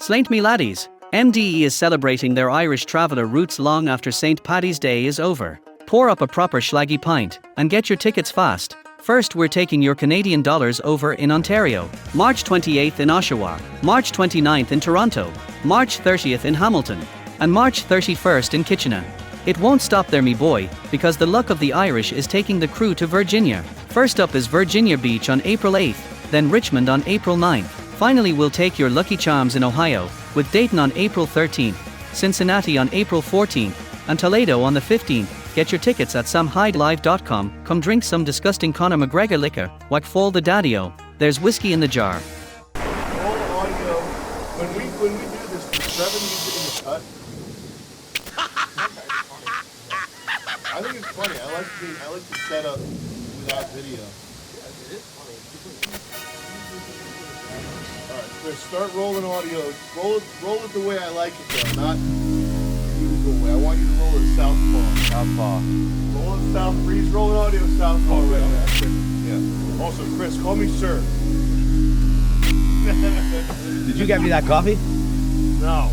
Slaint me laddies, MDE is celebrating their Irish traveller roots long after St. Paddy's Day is over. Pour up a proper schlaggy pint, and get your tickets fast. First, we're taking your Canadian dollars over in Ontario. March 28th in Oshawa, March 29th in Toronto, March 30th in Hamilton, and March 31st in Kitchener. It won't stop there, me boy, because the luck of the Irish is taking the crew to Virginia. First up is Virginia Beach on April 8th, then Richmond on April 9th. Finally, we'll take your Lucky Charms in Ohio, with Dayton on April 13th, Cincinnati on April 14th, and Toledo on the 15th. Get your tickets at samhydelive.com. Come drink some disgusting Conor McGregor liquor, whack fall the daddy-o. There's whiskey in the jar. All audio. When we do this, does Trevor use it in the cut? I think it's funny. I like the setup without video. It is funny. Alright, Chris, start rolling audio. Roll it the way I like it though, not the usual way. I want you to roll it southpaw. Southpaw. Roll it south, freeze rolling audio southpaw right now. Yeah. Also, Chris, call me sir. Did you get me that coffee? No.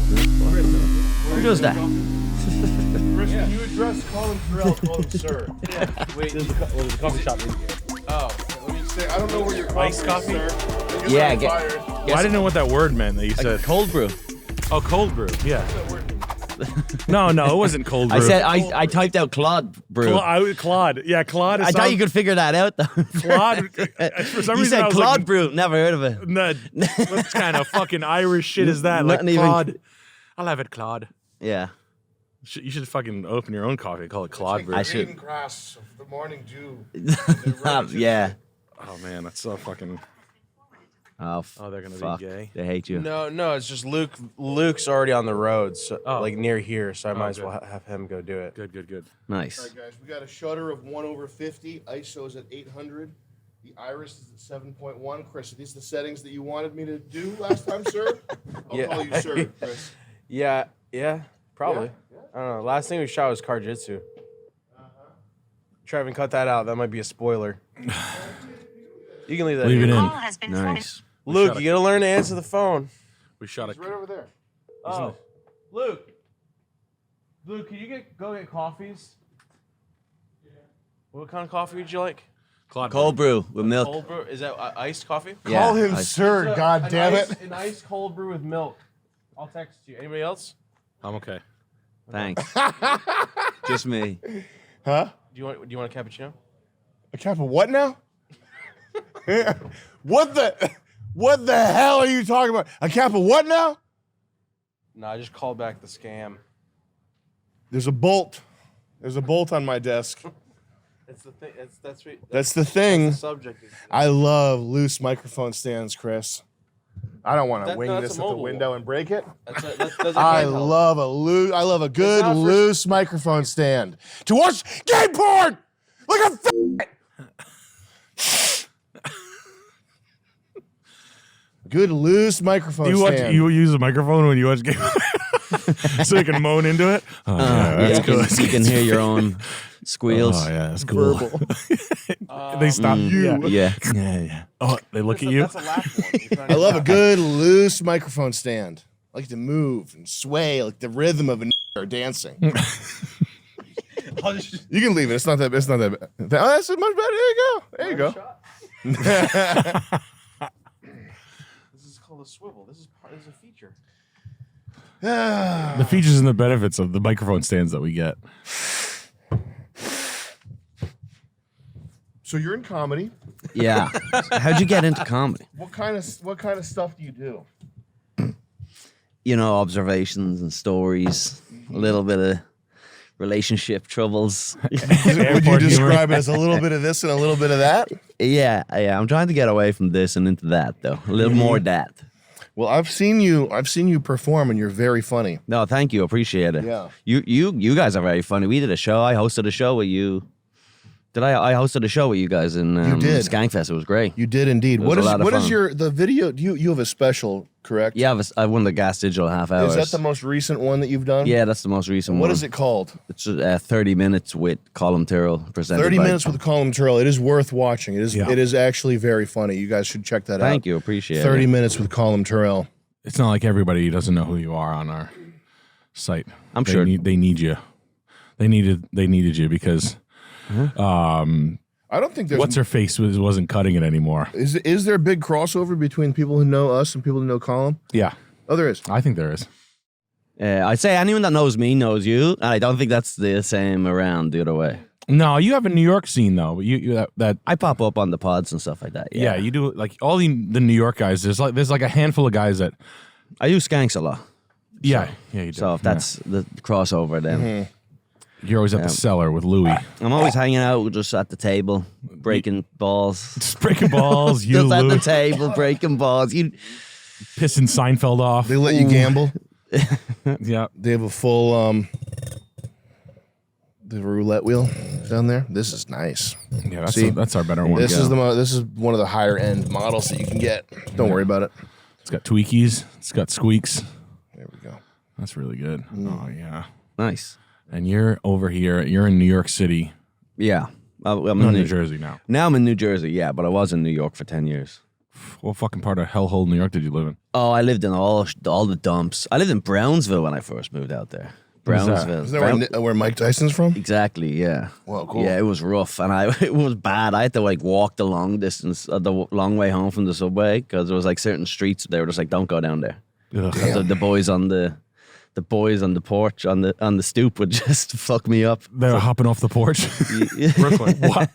Chris, Who does that? Chris, can you address Colum Tyrrell, call him sir? Yeah. Wait, there's a coffee shop in here. Oh, let me say, I don't know where your coffee is, coffee? sir. Yeah, Well, I didn't know what that word meant that you said. Cold brew. Oh, cold brew. Yeah. No, it wasn't cold brew. I said I typed out Claude brew. Claude. Yeah, Claude. I thought you could figure that out though. Claude. For some You reason, I said was Claude like, brew. Never heard of it. No, what kind of fucking Irish shit is that? Like Nothing even- Claude. I'll have it, Claude. Yeah. You should fucking open your own coffee. Call it Claude brew. I should. Green grass of the morning dew. Yeah. Oh man, that's so fucking. Oh, they're gonna fuck. be gay. They hate you. No, it's just Luke. Luke's already on the road, so like near here, so I might as good. well have him go do it. Good. Nice. All right, guys, we got a shutter of 1/50. ISO's at 800. The iris is at 7.1. Chris, are these the settings that you wanted me to do last time, sir? I'll call you sir, Chris. Yeah, probably. Yeah. I don't know. Last thing we shot was car jitsu. Trevin, cut that out. That might be a spoiler. You can leave that. Leave it in. in. Nice. Luke, you gotta learn to answer the phone. We shot It's right over there. Oh, Luke. Luke, can you go get coffees? Yeah. What kind of coffee would you like? Claude Cold brew with milk. Cold brew. Is that iced coffee? Yeah, Call him I- sir, God damn it. An iced cold brew with milk. I'll text you. Anybody else? I'm okay. Thanks. Just me. Huh? Do you want a cappuccino? A cap of what now? What the hell are you talking about? A cap of what now? No, I just called back the scam. There's a bolt. There's a bolt on my desk. It's the thing. That's the thing. The subject. I love loose microphone stands, Chris. I don't want to wing that's this a at the mobile window and break it. I I love a good not for- loose microphone stand to watch gay porn. Like a good loose microphone stand. You use a microphone when you watch game, so you can moan into it. Oh, Yeah, you can hear your own squeals. Oh yeah, that's cool. Verbal. They stop you. Yeah. Oh, they look at you. That's a laugh one. You're trying to- I love a good loose microphone stand. I like to move and sway like the rhythm of a or dancing. You can leave it. It's not that. It's not that bad. Oh, that's much better. There you go. This is called a swivel. This is a feature. The features and the benefits of the microphone stands that we get. So you're in comedy. Yeah. How'd you get into comedy? What kind of stuff do you do? You know, observations and stories, a little bit of relationship troubles. Would you describe it as a little bit of this and a little bit of that? Yeah. I'm trying to get away from this and into that, though. A little more that. Well, I've seen you perform, and you're very funny. No, thank you. Appreciate it. Yeah. You guys are very funny. We did a show. I hosted a show with you. I hosted a show with you guys in did. Skankfest. It was great. You did indeed. It was a lot of What is fun. the video? You have a special, correct? Yeah, I won the Gas Digital half hours. Is that the most recent one that you've done? Yeah, that's the most recent one. What is it called? It's 30 minutes with Colum Tyrrell presented 30 by- minutes with Colum Tyrrell. It is worth watching. It is. Yeah. It is actually very funny. You guys should check that out. Thank you. Appreciate 30 it. minutes with Colum Tyrrell. it's not like everybody doesn't know who you are on our site. I'm sure they need you. They needed you because I don't think there's. what's her face wasn't cutting it anymore. Is there a big crossover between people who know us and people who know Colum? Yeah, Oh, there is. I think there is. I'd say anyone that knows me knows you, and I don't think that's the same around the other way. No, you have a New York scene though. You that I pop up on the pods and stuff like that. yeah, you do like all the New York guys. There's like a handful of guys that I use skanks a lot. yeah you do. So if that's the crossover, then You're always at the cellar with Louis. I'm always hanging out just at the table, breaking balls. Just breaking balls. You Just at the Louis, table, breaking balls. You pissing Seinfeld off. They let you gamble. Yeah. They have a full the roulette wheel down there. This is nice. Yeah, See? that's our better one. This Yeah. is this is one of the higher end models that you can get. Don't worry about it. It's got tweakies. It's got squeaks. There we go. That's really good. Oh yeah. nice. And you're over here. You're in New York City. Yeah. I'm I'm in in New Jersey now. Now I'm in New Jersey, yeah, but I was in New York for 10 years. What fucking part of hellhole New York did you live in? Oh, I lived in all the dumps. I lived in Brownsville when I first moved out there. Where's that? Brownsville. Is that where Mike Tyson's from? Exactly, yeah. Well, cool. Yeah, it was rough, and it was bad. I had to like walk the long distance, the long way home from the subway, because there was like certain streets they were just like, don't go down there. Ugh. So the boys on the porch on the stoop would just fuck me up. They were hopping off the porch. Brooklyn. What?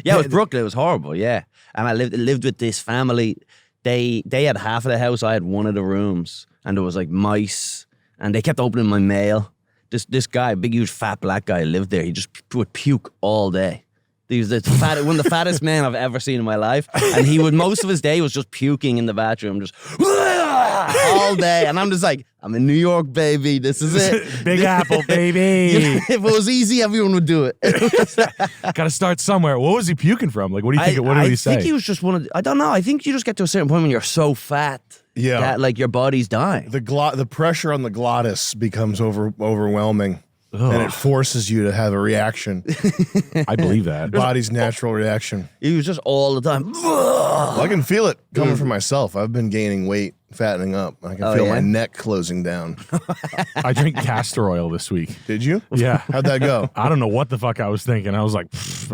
Yeah, it was Brooklyn. It was horrible. Yeah, and I lived with this family. They had half of the house. I had one of the rooms, and there was like mice, and they kept opening my mail. This guy, big huge fat black guy, lived there. He just would puke all day. He was one of the fattest men I've ever seen in my life, and he would most of his day was just puking in the bathroom, just all day. And I'm just like, I'm in New York, baby. This is it. Big Apple, baby. If it was easy, everyone would do it. Got to start somewhere. What was he puking from? Like, what do you think? What did he say? I think he was just I don't know. I think you just get to a certain point when you're so fat that like your body's dying. The pressure on the glottis becomes overwhelming. And it forces you to have a reaction. I believe that. Body's natural reaction. He was just all the time. Well, I can feel it coming from myself. I've been gaining weight, fattening up. I can feel my neck closing down. I drank castor oil this week. Did you? Yeah. How'd that go? I don't know what the fuck I was thinking. I was like,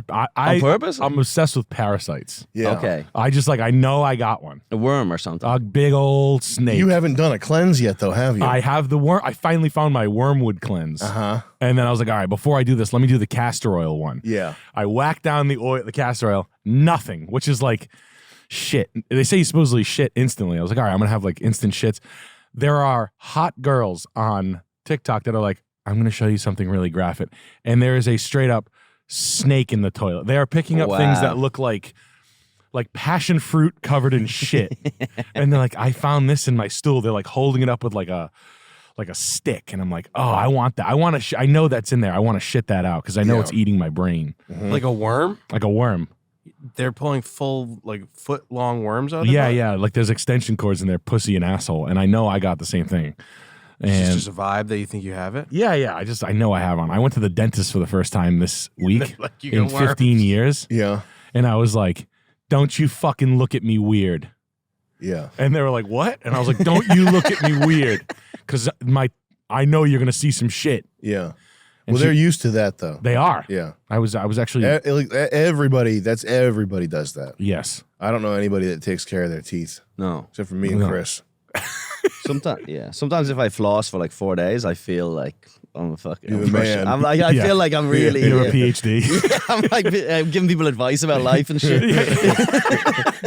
On purpose? I'm obsessed with parasites. Yeah. Okay. I just like, I know I got one. A worm or something. A big old snake. You haven't done a cleanse yet, though, have you? I have the worm. I finally found my wormwood cleanse. Uh-huh. And then I was like, all right, before I do this, let me do the castor oil one. Yeah. I whacked down the castor oil, nothing, which is like shit. They say you supposedly shit instantly. I was like, all right, I'm going to have like instant shits. There are hot girls on TikTok that are like, I'm going to show you something really graphic. And there is a straight up snake in the toilet. They are picking up things that look like passion fruit covered in shit. And they're like, I found this in my stool. They're like holding it up with like a stick, and I'm like, oh, I want that. I know that's in there. I want to shit that out because I know it's eating my brain. Like a worm? Like a worm. They're pulling full, like, foot-long worms out of Yeah, it? yeah. Like there's extension cords in there, pussy and asshole. And I know I got the same thing. And It's just a vibe that you think you have it? yeah. I know I have one. I went to the dentist for the first time this week Like you in got 15 worms. years. Yeah. And I was like, don't you fucking look at me weird. Yeah. And they were like, what? And I was like, don't you look at me weird. Because I know you're going to see some shit. Yeah. And Well, they're used to that, though. They are. Yeah. I was actually, Everybody does that. yes. I don't know anybody that takes care of their teeth, No. except for me and No. Chris. Sometimes if I floss for like 4 days, I feel like I'm a fucking You're the man. I'm like, I Yeah. feel like I'm really. You have a PhD. I'm like I'm giving people advice about life and shit.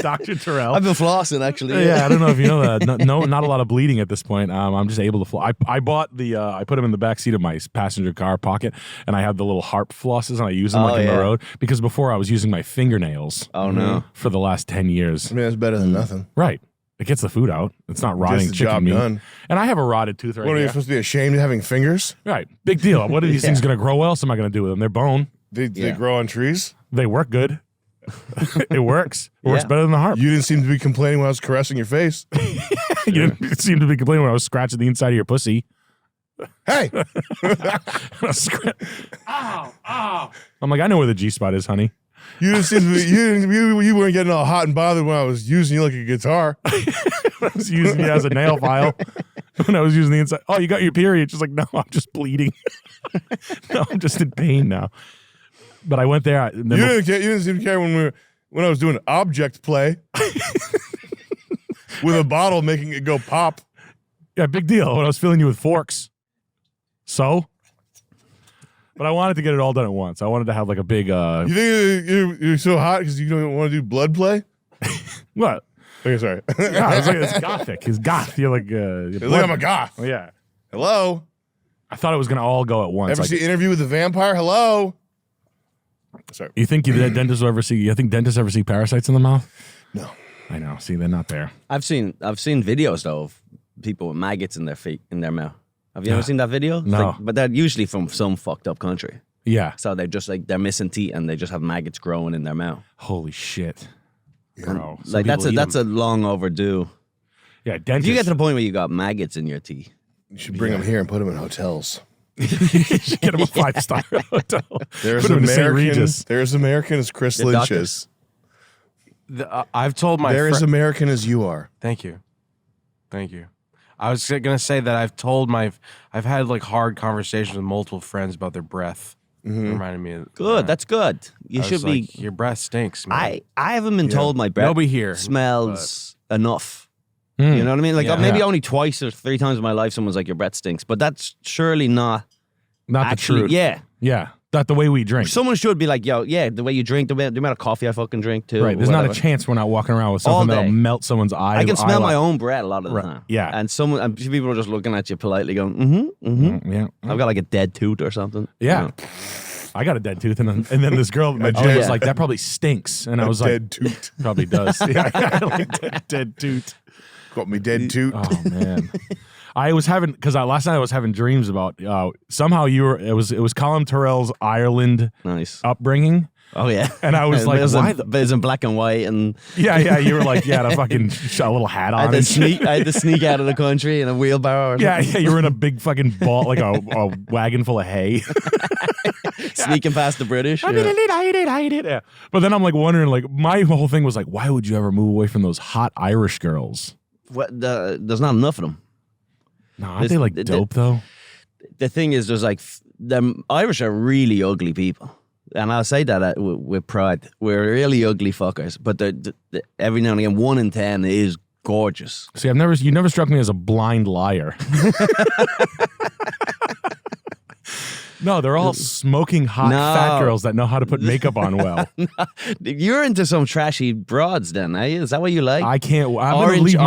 Dr. Tyrrell. I've been flossing actually. Yeah, I don't know if you know that. No, not a lot of bleeding at this point. I'm just able to floss. I bought I put them in the back seat of my passenger car pocket, and I have the little harp flosses, and I use them on the road because before I was using my fingernails. Oh no. For the last 10 years. I mean, that's better than nothing. Right. It gets the food out. It's not rotting Gets the chicken job meat. done. And I have a rotted tooth right What are you here. supposed to be ashamed of having fingers? Right. Big deal. What are these things going to grow? What else am I going to do with them? They're bone. They grow on trees? They work good. It works. It works Yeah. better than the harp. You didn't seem to be complaining when I was caressing your face. You didn't seem to be complaining when I was scratching the inside of your pussy. Hey! Ow, ow. I'm like, I know where the G spot is, honey. You didn't seem to be, you weren't getting all hot and bothered when I was using you like a guitar. I was using you as a nail file. When I was using the inside. Oh, you got your period. She's like, no, I'm just bleeding. No, I'm just in pain now. But I went there. You didn't seem to care when I was doing object play with a bottle making it go pop. Yeah, big deal. When I was filling you with forks. So? But I wanted to get it all done at once. I wanted to have like a big... You think you're so hot because you don't want to do blood play? What? Okay, sorry. Yeah, it's gothic. It's goth. You're like... Look, I'm a goth. Oh, yeah. Hello? I thought it was going to all go at once. Ever see Interview with the Vampire? Hello? Sorry. You think dentists ever see... You think dentists ever see parasites in the mouth? No. I know. See, they're not there. I've seen videos though of people with maggots in their feet, in their mouth. Have you ever seen that video? No. But they're usually from some fucked up country. Yeah. So they're just like, they're missing teeth and they just have maggots growing in their mouth. Holy shit. Bro. Like that's a long overdue. Yeah, dentists. If you get to the point where you got maggots in your teeth. You should bring them here and put them in hotels. You should get them a 5-star hotel. There's Put 'em in St. Regis. They're as American as Chris The Lynch doctors. is. I've told my They're as American as you are. Thank you. I was gonna say that I've had like hard conversations with multiple friends about their breath. Reminded me of Good, that's good. You I should was be. like, your breath stinks, man. I haven't been told my breath Nobody here, smells enough. You know what I mean? Like maybe only twice or 3 times in my life someone's like, your breath stinks. But that's surely not the actually, truth. Yeah. Yeah. Not the way we drink. Someone should be like, yo, yeah, the way you drink, the amount of coffee I fucking drink too. Right. There's not a whatever. chance we're not walking around with All something day. that'll melt someone's eye. I can smell my eyelid. own breath a lot of the time. Yeah. And people are just looking at you politely going, Yeah. I've got like a dead tooth or something. Yeah. You know. I got a dead tooth, and then this girl at my gym was like, "That probably stinks," and I was like, Dead toot. "Probably does." Yeah, like dead tooth. Got me dead toot. Oh man, I was having last night I was having dreams about somehow it was Colum Tyrrell's Ireland Nice. upbringing. Oh yeah. And I was like, why but it's in black and white, and Yeah, you were like, yeah, a fucking a little hat on. I and shit. had to sneak out of the country in a wheelbarrow. Or Yeah, you were in a big fucking ball, like a wagon full of hay. sneaking past the British. I did it. Yeah. But then I'm like wondering, like my whole thing was like, why would you ever move away from those hot Irish girls? There's not enough of them. No, aren't they like dope though? The thing is, there's like them Irish are really ugly people. And I'll say that with pride. We're really ugly fuckers, but every now and again, 1 in 10 is gorgeous. See, you never struck me as a blind liar. No, they're all smoking hot fat girls that know how to put makeup on well. You're into some trashy broads, then, are you? Is that what you like? I can't. I'm gonna leave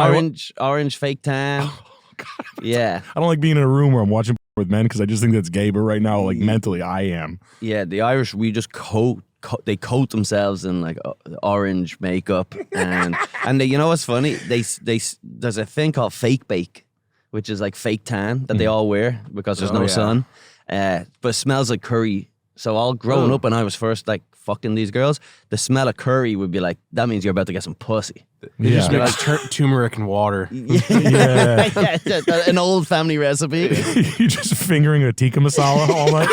orange fake tan. Yeah, I don't like being in a room where I'm watching with men because I just think that's gay. But right now, like mentally, I am. yeah. The Irish, we just they coat themselves in like orange makeup, and they, you know what's funny? There's a thing called fake bake, which is like fake tan that they all wear because there's no sun, but it smells like curry. So all growing up, when I was first like fucking these girls, the smell of curry would be like, that means you're about to get some pussy. You just mix turmeric and water. Yeah. An old family recipe. You're just fingering a tikka masala all night.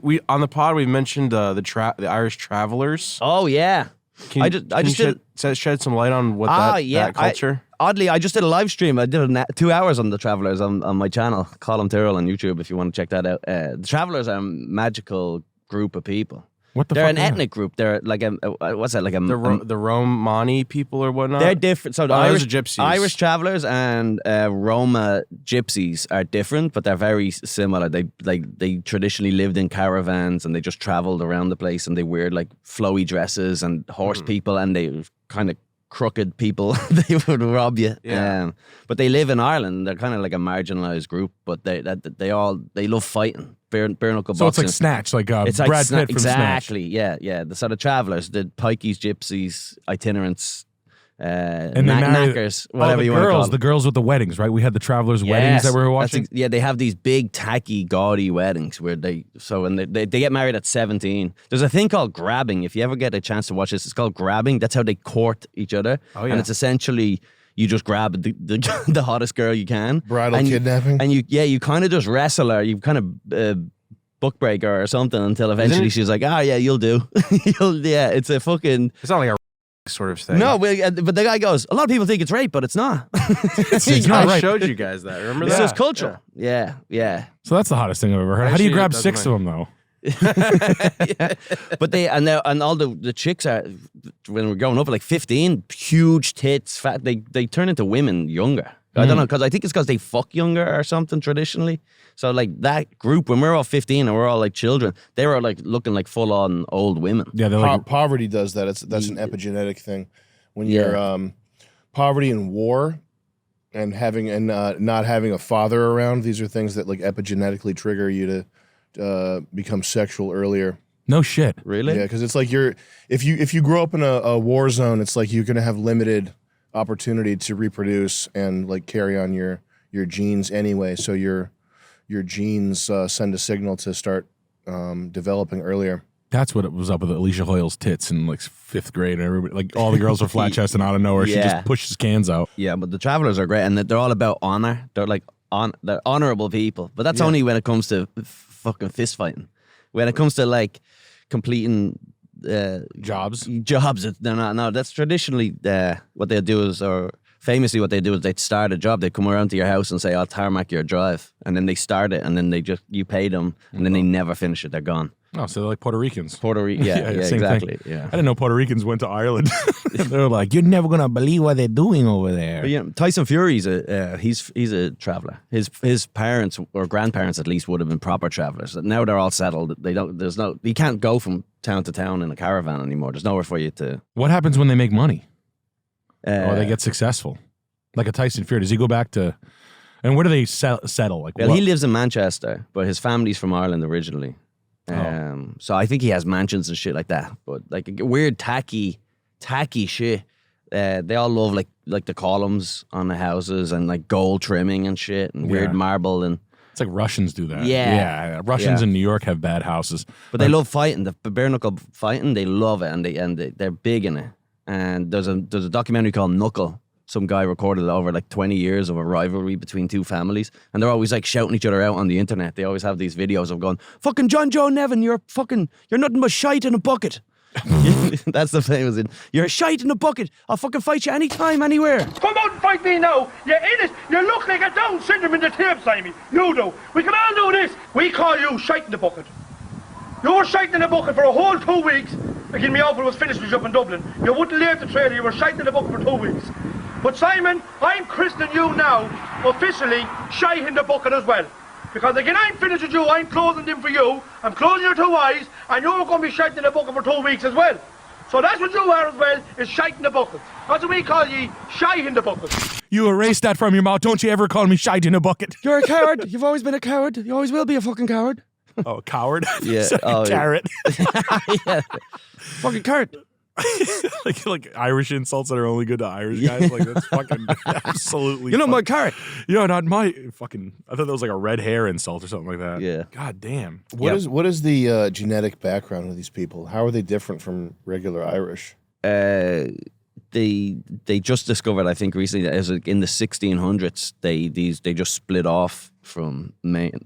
We on the pod we mentioned the Irish travelers. Oh yeah. Can you shed some light on what that culture? Oddly, I just did a live stream. I did 2 hours on the Travelers on my channel, Colum Tyrrell on YouTube. If you want to check that out, the Travelers are a magical group of people. What the They're fuck an ethnic group. They're like what's that like The Romani people or whatnot. They're different. So the those are gypsies. Irish travelers and Roma gypsies are different, but they're very similar. They traditionally lived in caravans and they just traveled around the place and they wear like flowy dresses and horse people and they kind of crooked people. They would rob you. Yeah. But they live in Ireland. They're kind of like a marginalized group, but they love fighting. Bare knuckle boxing. So it's like Snatch, like It's Brad like Pitt from exactly, Snatch. yeah. The sort of travelers, the pikeys, gypsies, itinerants, And they marry knackers, whatever you want to call them. The girls with the weddings, right? We had the travelers' weddings that we were watching. They have these big, tacky, gaudy weddings where they get married at 17. There's a thing called grabbing. If you ever get a chance to watch this, it's called grabbing. That's how they court each other. Oh, yeah. And it's essentially you just grab the hottest girl you can. Bridal kidnapping? And you kind of just wrestle her. You kind of bookbreaker or something until eventually she's like, yeah, you'll do. It's a fucking... It's not like a sort of thing. No, but the guy goes, a lot of people think it's rape, but it's not. It's not I right. showed you guys that. Remember It's that? just cultural. Yeah. So that's the hottest thing I've ever heard. How do you Actually, grab that's 6 of them though? But and all the chicks are, when we're growing up, like 15, huge tits, fat. They turn into women younger. I don't know, because I think it's because they fuck younger or something traditionally. So like that group, when we're all 15 and we're all like children, they were like looking like full on old women. Yeah, they're like Poverty does that. That's an epigenetic thing. When you're poverty and war, and not having a father around, these are things that like epigenetically trigger you to become sexual earlier. no shit. Really? Yeah, because it's like if you grow up in a war zone, it's like you're gonna have limited opportunity to reproduce and like carry on your genes anyway. So your genes send a signal to start developing earlier. That's what it was up with Alicia Hoyle's tits in like 5th grade, and everybody, like all the girls were flat chested out of nowhere. She Yeah. just pushes cans out. Yeah, but the Travelers are great, and they're all about honor. They're like they're honorable people, but that's only when it comes to fucking fist fighting. When it comes to like completing Jobs. they're not. No, that's traditionally what they do is, or famously what they do is, they start a job. They come around to your house and say, "I'll tarmac your drive," and then they start it, and then you pay them, and then they never finish it. They're gone. Oh, so they're like Puerto Ricans. Puerto Rico, yeah, same exactly. thing. Yeah. I didn't know Puerto Ricans went to Ireland. They were like, you're never gonna believe what they're doing over there. But yeah, Tyson Fury's he's a traveler. His parents or grandparents at least would have been proper travelers. Now they're all settled. You can't go from town to town in a caravan anymore. There's nowhere for you to. What happens when they make money or they Uh, get successful? Like a Tyson Fury, does he go back to? And where do they settle? Like, Well, what? he lives in Manchester, but his family's from Ireland originally. So I think he has mansions and shit like that. But like weird tacky shit. They all love like the columns on the houses and like gold trimming and shit and weird marble and. It's like Russians do that. Yeah. Russians Yeah. in New York have bad houses. But they love fighting. The bare knuckle fighting, they love it, and they're big in it. And there's a documentary called Knuckle. Some guy recorded it over like 20 years of a rivalry between two families, and they're always like shouting each other out on the internet. They always have these videos of going, "Fucking John Joe Nevin, you're nothing but shite in a bucket." That's the famous in. You're shite in a bucket. I'll fucking fight you anytime, anywhere. Come out and fight me now. You idiot. You look like a Down syndrome in the tape, Simon. You do. We can all do this. We call you shite in the bucket. You were shite in the bucket for a whole 2 weeks. Again, me awful was finished with you up in Dublin. You wouldn't leave the trailer. You were shite in the bucket for 2 weeks. But Simon, I'm christening you now, officially, shite in the bucket as well. Because again, I'm finished with you, I'm closing them for you, I'm closing your 2 eyes, and you're going to be shite in the bucket for 2 weeks as well. So that's what you are as well, is shite in the bucket. That's what we call ye, shite in the bucket. You erase that from your mouth. Don't you ever call me shite in a bucket. You're a coward. You've always been a coward. You always will be a fucking coward. Oh, coward. Yeah. Sorry, Oh, yeah. carrot. Yeah. Fucking coward. like Irish insults that are only good to Irish guys. Like that's fucking absolutely. You know my carrot. Yeah, not my fucking. I thought that was like a red hair insult or something like that. Yeah. God damn. What is the genetic background of these people? How are they different from regular Irish? They just discovered, I think, recently that as in the 1600s they just split off from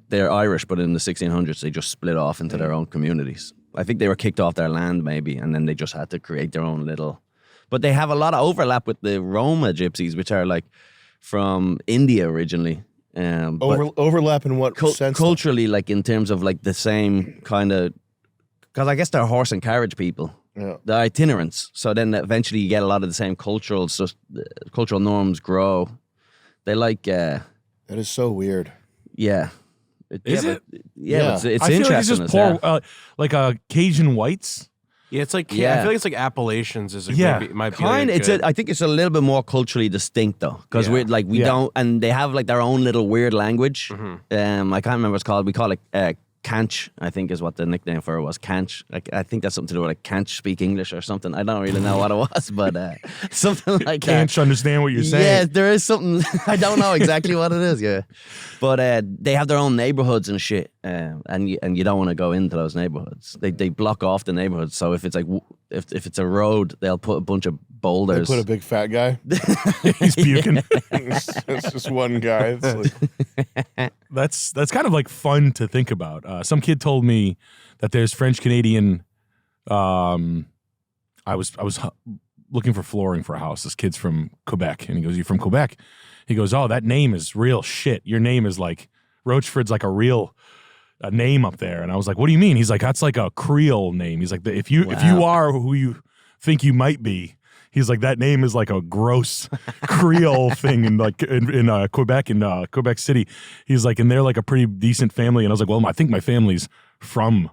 they're Irish, but in the 1600s they just split off into their own communities. I think they were kicked off their land maybe, and then they just had to create their own little. But they have a lot of overlap with the Roma gypsies, which are like from India originally. Overlap in what sense? Culturally, like in terms of like the same kind of, because I guess they're horse and carriage people. Yeah. They're itinerants. So then eventually you get a lot of the same cultural norms grow. They like, That is so weird. yeah. Is it? Yeah, but it's I feel interesting. like it's just as poor, hell. like Cajun whites. Yeah, it's like Yeah. I feel like it's like Appalachians is like Yeah. might be Kind, like I think it's a little bit more culturally distinct though, because Yeah. we don't, and they have like their own little weird language. Mm-hmm. I can't remember what it's called. We call it Canch, I think is what the nickname for it was. Canch. Like I think that's something to do with like can't speak English or something. I don't really know what it was, but something like that. Can't understand what you're saying. Yeah, there is something. I don't know exactly what it is. Yeah, but they have their own neighborhoods and shit, and you don't want to go into those neighborhoods. They block off the neighborhoods. So if it's like if it's a road, they'll put a bunch of They boulders. put a big fat guy. He's puking. It's just one guy. It's like, That's kind of like fun to think about. Some kid told me that there's French Canadian. I was looking for flooring for a house. This kid's from Quebec, and he goes, "You from Quebec?" He goes, "Oh, that name is real shit. Your name is like Rochefort's like a name up there." And I was like, "What do you mean?" He's like, "That's like a Creole name." He's like, "If you are who you think you might be," he's like, "that name is like a gross Creole thing in Quebec, in Quebec City." He's like, "And they're like a pretty decent family." And I was like, "Well, I think my family's from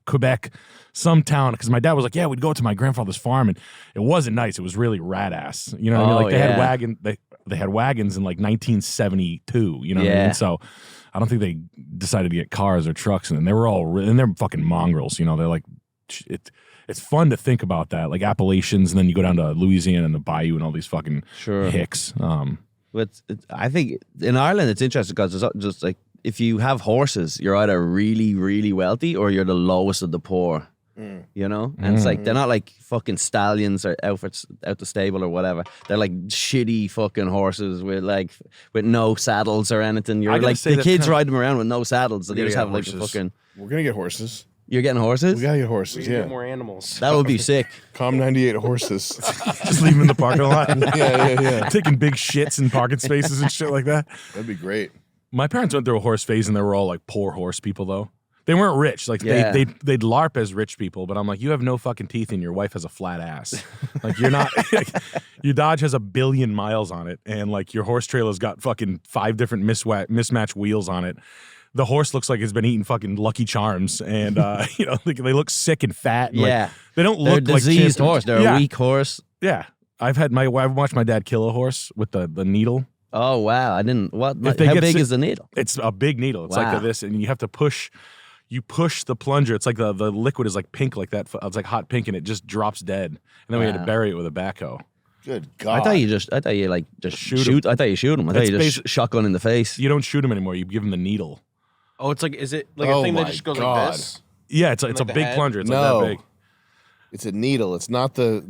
Quebec, some town," because my dad was like, "Yeah, we'd go to my grandfather's farm," and it wasn't nice. It was really rat ass. You know what I mean? Like they had wagons in like 1972. You know what I mean? So I don't think they decided to get cars or trucks, and they were and they're fucking mongrels. You know, they're like it's fun to think about that, like Appalachians, and then you go down to Louisiana and the Bayou and all these fucking hicks. But I think in Ireland it's interesting because it's just like, if you have horses, you're either really, really wealthy or you're the lowest of the poor. You know? And it's like, they're not like fucking stallions or outfits out the stable or whatever. They're like shitty fucking horses with no saddles or anything. You're like, the kids ride them around with no saddles. So they just have like a fucking... We're going to get horses. You're getting horses? We got to get horses, Get more animals. That would be sick. Com 98 horses. Just leave them in the parking lot. Yeah. Taking big shits in parking spaces and shit like that. That'd be great. My parents went through a horse phase, and they were all like poor horse people, though. They weren't rich. Like they'd LARP as rich people, but I'm like, you have no fucking teeth, and your wife has a flat ass. Like you're not. Like, your Dodge has 1 billion miles on it, and like your horse trailer's got fucking 5 different mismatched wheels on it. The horse looks like it's been eating fucking Lucky Charms, and you know, they look sick and fat. And, like, they don't look They're like diseased horse. They're a weak horse. Yeah, I've watched my dad kill a horse with the needle. Oh wow! I didn't. What? How big is the needle? It's a big needle. It's like this, and you have to push. You push the plunger. It's like the liquid is like pink, like that. It's like hot pink, and it just drops dead. And then we had to bury it with a backhoe. Good God! I thought you just shoot. I thought you shoot him. I thought you just shotgun in the face. You don't shoot him anymore. You give him the needle. Oh, is it like a thing that just goes like this? Yeah, it's a big plunger. It's like that big. It's a needle. It's not the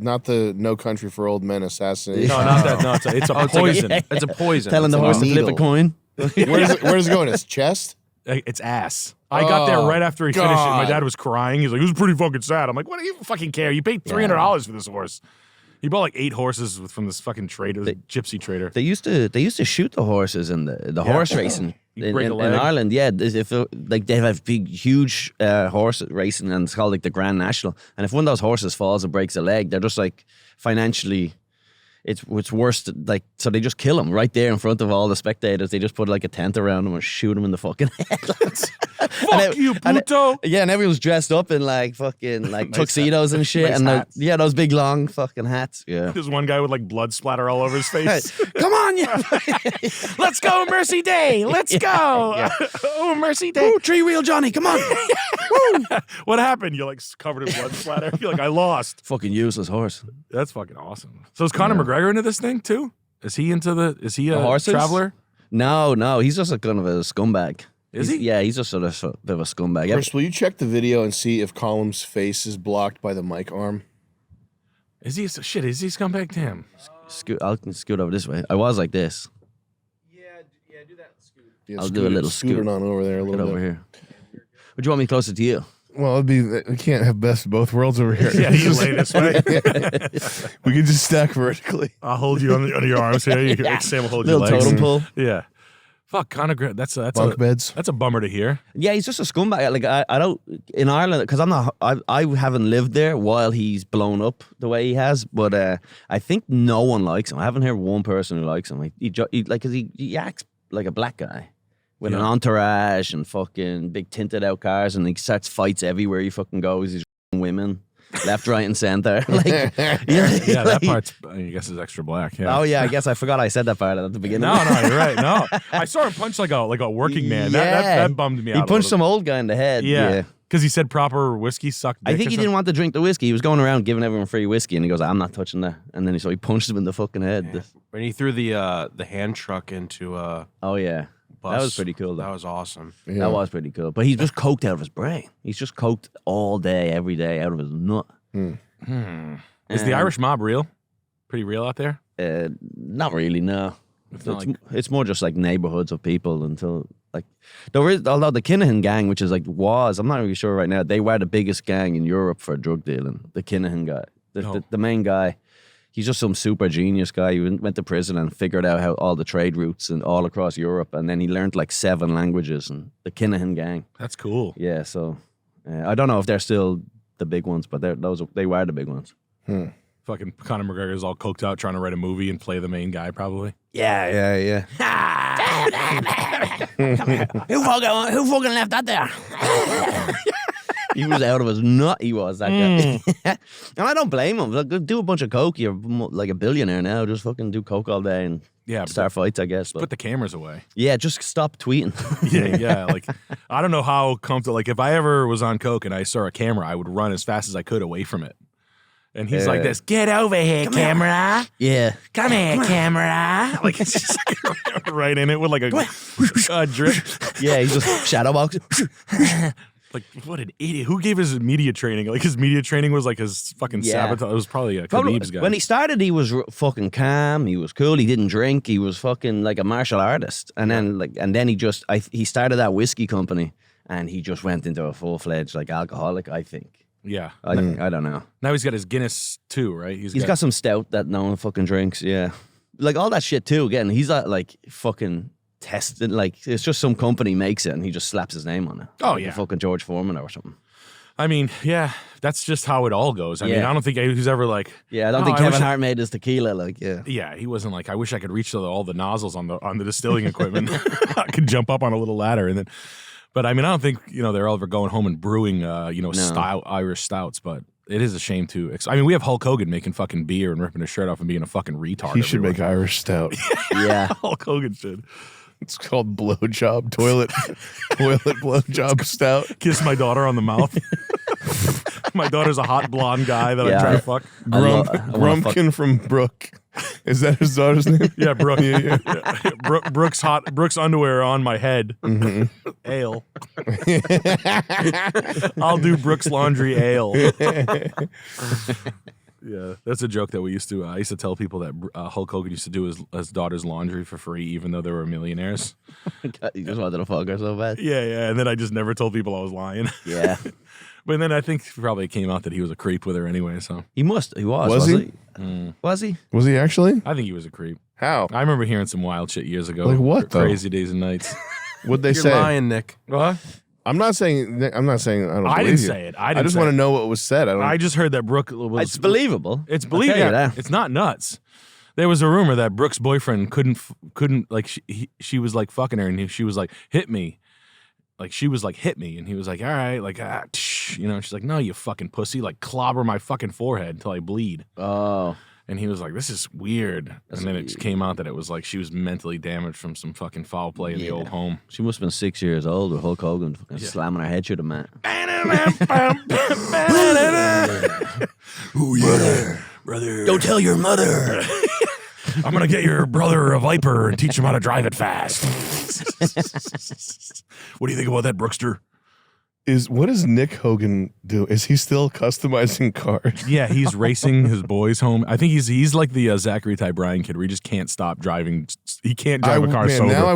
No Country for Old Men assassination. No, not that. No, it's a poison. It's a poison. Telling the horse to flip a coin. Where does it go in his chest? It's ass. I got there right after he finished it. My dad was crying. He's like, "It was pretty fucking sad." I'm like, "What do you fucking care? You paid $300 for this horse." He bought like 8 horses from this fucking trader, gypsy trader. They used to shoot the horses in the horse racing in Ireland. Yeah, like they have big, huge horse racing, and it's called like the Grand National. And if one of those horses falls and breaks a leg, they're just like financially. It's worse, like, so they just kill him right there in front of all the spectators. They just put like a tent around him and shoot him in the fucking head. Fuck you, puto! And everyone's dressed up in like fucking like tuxedos and shit, and those big long fucking hats. Yeah, there's one guy with like blood splatter all over his face. Come on, yeah. Let's go, Mercy Day. Let's go. Oh, Mercy Day. Ooh, tree wheel Johnny, come on. What happened? You're like covered in blood splatter. You're like, I lost. Fucking useless horse. That's fucking awesome. So is Conor McGregor into this thing too? Is he a horses? traveler? No, he's just a kind of a scumbag. Is he? Yeah, he's just sort of a bit of a scumbag. Chris, will you check the video and see if Colum's face is blocked by the mic arm? Is he a scumbag? Damn. I can scoot over this way. I was like this. Yeah, do that. Scoot. Yeah, I'll do a little scoot it on over there a little bit. over here. Would you want me closer to you? Well, we can't have best of both worlds over here. Yeah, you lay this way. We can just stack vertically. I'll hold you under your arms here. Sam will hold your Little legs. totem pole. Yeah. Fuck, Conor. That's Bunk beds. That's a bummer to hear. Yeah, he's just a scumbag. Like I don't in Ireland because I haven't lived there while he's blown up the way he has. But I think no one likes him. I haven't heard one person who likes him. Like he acts like a black guy. With an entourage and fucking big tinted out cars, and he starts fights everywhere he fucking goes. He's women, left, right, and center. That part's I guess is extra black. Yeah. Oh yeah, I guess I forgot I said that part at the beginning. No, you're right. No, I saw him punch like a working man. That bummed me out. He punched some old guy in the head. Yeah. Because he said proper whiskey sucked dick. I think he didn't want to drink the whiskey. He was going around giving everyone free whiskey, and he goes, "I'm not touching that." And then he punched him in the fucking head. Yeah. When he threw the hand truck into oh yeah. bus. That was pretty cool, though. That was awesome. Yeah. That was pretty cool. But he's just coked out of his brain. He's just coked all day, every day, out of his nut. Is the Irish mob real? Pretty real out there? Not really, no. It's more just like neighborhoods of people until like although the Kinahan gang, which is like I'm not really sure right now, they were the biggest gang in Europe for drug dealing. The Kinahan guy, the main guy, he's just some super genius guy. He went to prison and figured out how all the trade routes and all across Europe, and then he learned like 7 languages. And the Kinahan gang. That's cool. Yeah, so I don't know if they're still the big ones, but they were the big ones. Fucking Conor McGregor is all coked out trying to write a movie and play the main guy, probably. Yeah. Who fucking left that there? He was out of his nut, he was, that guy. And I don't blame him. Like, do a bunch of coke, you're like a billionaire now. Just fucking do coke all day and start fights, I guess. But put the cameras away. Yeah, just stop tweeting. yeah. Like, I don't know how comfortable. Like, if I ever was on coke and I saw a camera, I would run as fast as I could away from it. And he's like this, get over here, camera. Yeah. Come here, camera. Like, it's just like right in it with like a drip. Yeah, he's just shadowboxing. Like, what an idiot. Who gave his media training? Like, his media training was like his fucking sabotage. It was probably a Khabib's guy. When he started, he was fucking calm. He was cool. He didn't drink. He was fucking like a martial artist. And then he started that whiskey company and he just went into a full-fledged like alcoholic, I think. Yeah. I don't know. Now he's got his Guinness too, right? He's got some stout that no one fucking drinks, yeah. Like all that shit too, again, he's not like fucking tested, like it's just some company makes it and he just slaps his name on it. Oh, like yeah. Fucking George Foreman or something. I mean, yeah, that's just how it all goes. I mean, I don't think he's ever like... Yeah, I don't think Kevin Hart made his tequila, like, yeah. Yeah, he wasn't like, I wish I could reach to all the nozzles on the distilling equipment. I could jump up on a little ladder and then... But I mean, I don't think, they're ever going home and brewing, style Irish stouts, but it is a shame too. I mean, we have Hulk Hogan making fucking beer and ripping his shirt off and being a fucking retard. He should make Irish stout. Yeah. Hulk Hogan should. It's called blowjob toilet blowjob stout. Kiss my daughter on the mouth. My daughter's a hot blonde guy that I try to fuck. Grumpkin from Brooke. Is that his daughter's name? Yeah, Brooke. Yeah. Brooke's underwear on my head. Mm-hmm. Ale. I'll do Brooke's laundry ale. Yeah, that's a joke that we used to. I used to tell people that Hulk Hogan used to do his daughter's laundry for free, even though they were millionaires. You just wanted to fuck her so bad. Yeah, and then I just never told people I was lying. Yeah. But then I think probably came out that he was a creep with her anyway. So He was. Was he? Was he? Was he actually? I think he was a creep. How? I remember hearing some wild shit years ago. Like what, though? Crazy days and nights. What'd they You're say? lying, Nick. What? I'm not saying I don't I believe didn't you. say it. I just want to know what was said. I just heard that Brooke was. It's believable. It's I'll tell believable. you that. It's not nuts. There was a rumor that Brooke's boyfriend couldn't like she was like fucking her and she was like hit me, like she was like hit me and he was like all right like she's like no you fucking pussy like clobber my fucking forehead until I bleed. Oh. And he was like, this is weird. And then it just came out that it was like she was mentally damaged from some fucking foul play in the old home. She must have been 6 years old with Hulk Hogan fucking slamming her head through the mat. Oh yeah, brother. Don't tell your mother. I'm gonna get your brother a Viper and teach him how to drive it fast. What do you think about that, Brookster? What does Nick Hogan do? Is he still customizing cars? Yeah, he's racing his boys home. I think he's like the Zachary Ty Bryan kid, where he just can't stop driving. He can't drive a car sober. Now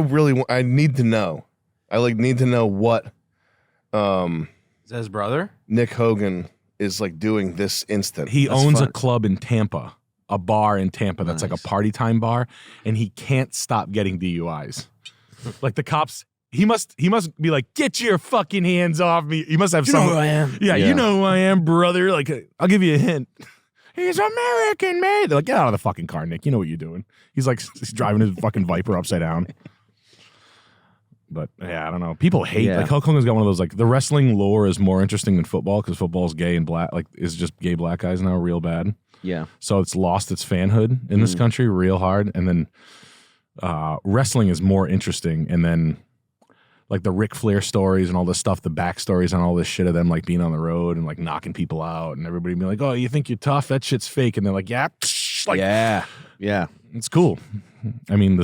I need to know. I need to know what Is that his brother? Nick Hogan is like doing this instant. He That's owns fun. a club in Tampa, a bar in Tampa that's like a party time bar, and he can't stop getting DUIs. Like the cops. He must be like, get your fucking hands off me. He must have You know who I am. Yeah, you know who I am, brother. Like, I'll give you a hint. He's American made. They're like, get out of the fucking car, Nick. You know what you're doing. He's like, he's driving his fucking Viper upside down. But yeah, I don't know. People hate like Hulk Hogan's got one of those like the wrestling lore is more interesting than football because football's gay and black, like is just gay black guys now real bad. Yeah. So it's lost its fanhood in this country real hard, and then wrestling is more interesting, and then. Like the Ric Flair stories and all this stuff, the backstories on all this shit of them like being on the road and like knocking people out and everybody being like, oh, you think you're tough? That shit's fake. And they're like, yeah. Like, yeah. It's cool. I mean,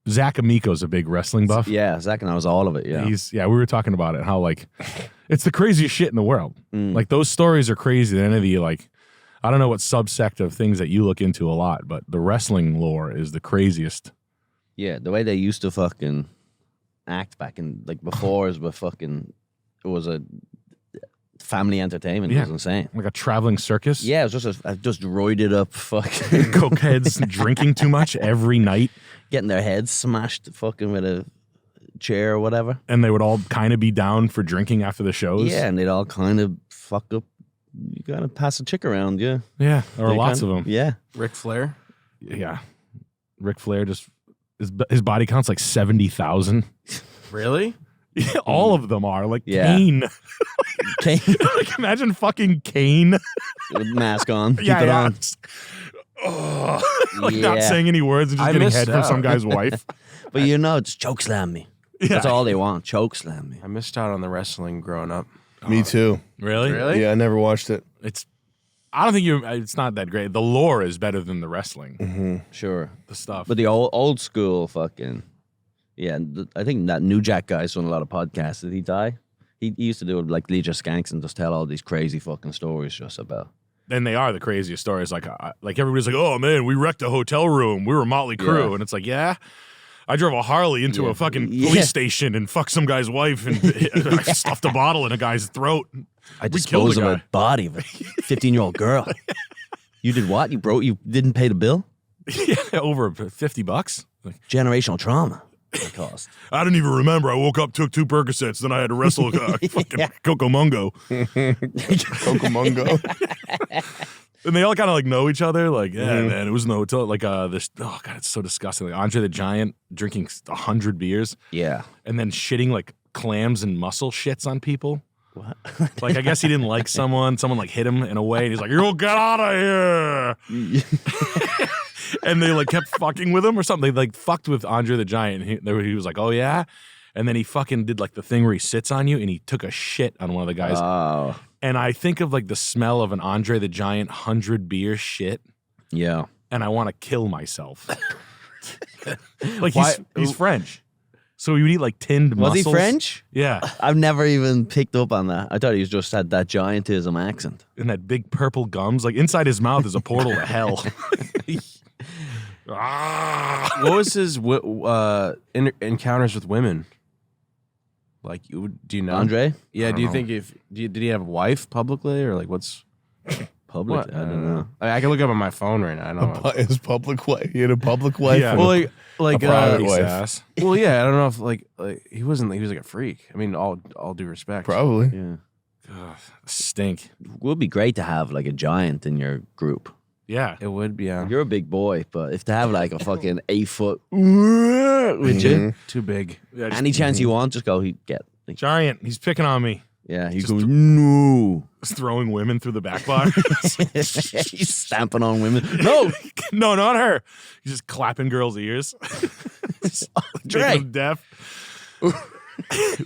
Zach Amico's a big wrestling buff. Yeah, Zach knows all of it, yeah. We were talking about it, how like it's the craziest shit in the world. Like those stories are crazy than any of the like, I don't know what subsect of things that you look into a lot, but the wrestling lore is the craziest Yeah, the way they used to fucking act back in like before is it was a family entertainment. It was insane. Like a traveling circus. Yeah, it was just just roided up fucking Cokeheads drinking too much every night. getting their heads smashed fucking with a chair or whatever. And they would all kind of be down for drinking after the shows. Yeah, and they'd all kind of fuck up. You gotta pass a chick around, yeah. Yeah, there were They lots kinda- of them. Yeah. Ric Flair. Yeah. Ric Flair just, his body count's like 70,000. Really? Yeah, all of them are. Like Yeah. Kane. Kane Like imagine fucking Kane. with mask on. Keep Yeah, it yeah. on. Like not Yeah. saying any words and just I getting missed head from out. some guy's wife. But it's choke slam me. That's all they want. Choke slam me. I missed out on the wrestling growing up. Me too. Really? Really? Yeah, I never watched it. I don't think it's not that great. The lore is better than the wrestling. Sure. The stuff. But the old school fucking, I think that New Jack guy's done a lot of podcasts. Did he die? He used to do it like Leisure Skanks and just tell all these crazy fucking stories just about. And they are the craziest stories. Like everybody's like, oh man, we wrecked a hotel room. We were Motley Crue. Yeah. And it's like, yeah. I drove a Harley into a fucking Yeah. police station and fucked some guy's wife and I stuffed a bottle in a guy's throat. I We killed disposed a of guy. a body of a 15-year-old girl. You did what? You didn't pay the bill? Yeah, over $50. Like, Generational trauma. It cost. I didn't even remember. I woke up, took 2 Percocets, then I had to wrestle fucking Coco Mungo. Cocomungo. And they all kind of like know each other. Like, yeah, man, it was in the hotel. Like, this, oh God, it's so disgusting. Like, Andre the Giant drinking 100 beers Yeah. and then shitting like clams and mussel shits on people. What? Like, I guess he didn't like someone like hit him in a way. And he's like, you'll get out of here. And they like kept fucking with him or something. They like fucked with Andre the Giant. He was like, oh yeah. And then he fucking did like the thing where he sits on you and he took a shit on one of the guys. Oh. And I think of like the smell of an Andre the Giant 100 beer shit. Yeah. And I want to kill myself. Like Why- he's French. So he would eat like tinned Was mussels. he French? Yeah. I've never even picked up on that. I thought he just had that giantism accent. And that big purple gums. Like inside his mouth is a portal to hell. Ah. What was his encounters with women? Like, do you know? Andre? Yeah, do you know. think did he have a wife publicly or like what's Public? what? I don't know. I can look up on my phone right now. I don't know. His public wife. He had a public wife. Yeah. and Well, a- like private His wife. ass. well, yeah, I don't know if like he was like a freak. I mean, all due respect. probably. Yeah. Ugh, stink. It would be great to have like a giant in your group. Yeah. It would be You're a big boy, but if to have like a fucking 8 foot with you, too big. Yeah, just- any chance you want, just go. He get. Like, Giant. He's picking on me. yeah, he's Just going no. He's throwing women through the back bar. He's stamping on women. No, No, not her. He's just clapping girls' ears. Dre. Making them deaf.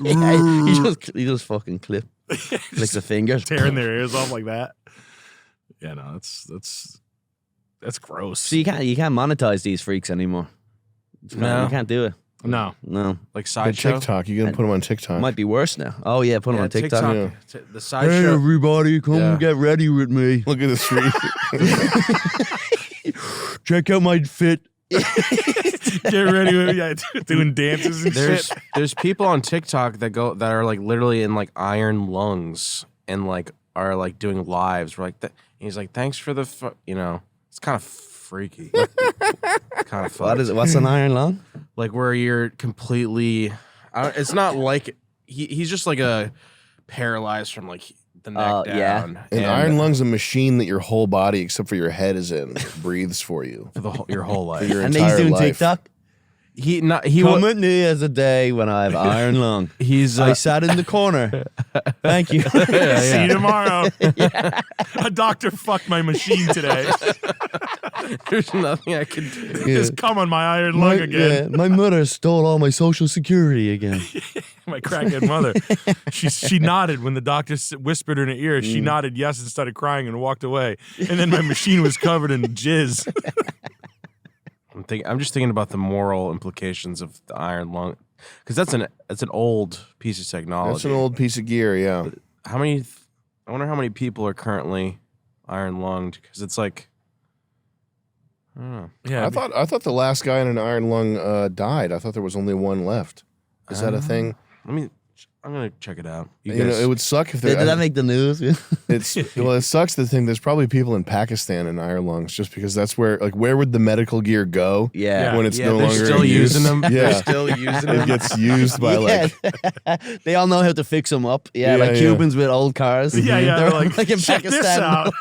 Yeah, he just fucking clicks the fingers. Tearing their ears off like that. Yeah, no, that's gross. So you can't monetize these freaks anymore. No. You can't do it. No. No, Like But sideshow. TikTok. You gotta put him on TikTok. might be worse now. Oh yeah, put them on TikTok. Yeah. The sideshow. everybody, come Yeah. get ready with me. Look at the street. Check out my fit. Get ready with doing dances and shit. There's people on TikTok that are like literally in like iron lungs and like are like doing lives. We're like he's like, thanks for the it's kind of freaky. Kind of fun. What is it? What's an iron lung? Like where you're completely it's not like he's just like a paralyzed from like the neck yeah. down. An iron lung's a machine that your whole body, except for your head, is in. Breathes for you. for your whole life. Your And he's entire doing life. TikTok. He Come with me as a day when I have iron lung. he's I sat in the corner. Thank you. See you tomorrow. A doctor fucked my machine today. there's nothing I can do. Just come on my iron lung again. my mother stole all my social security again. My crackhead mother. She nodded when the doctor whispered in her ear. She nodded yes and started crying and walked away. And then my machine was covered in jizz. I'm just thinking about the moral implications of the iron lung, because that's an old piece of technology. That's an old piece of gear. Yeah. I wonder how many people are currently iron lunged, because it's like Yeah, I thought the last guy in an iron lung died. I thought there was only one left. Is that a thing? I'm gonna check it out. You know, it would suck if Did there. that make the news? It sucks to think there's probably people in Pakistan in iron lungs just because that's where where would the medical gear go? Yeah. when it's no they're longer still in use? using them. Yeah, They're still using them. it gets used by like they all know how to fix them up. Yeah, like Yeah. Cubans with old cars. Yeah, yeah, They're they're like, in check this Pakistan. out.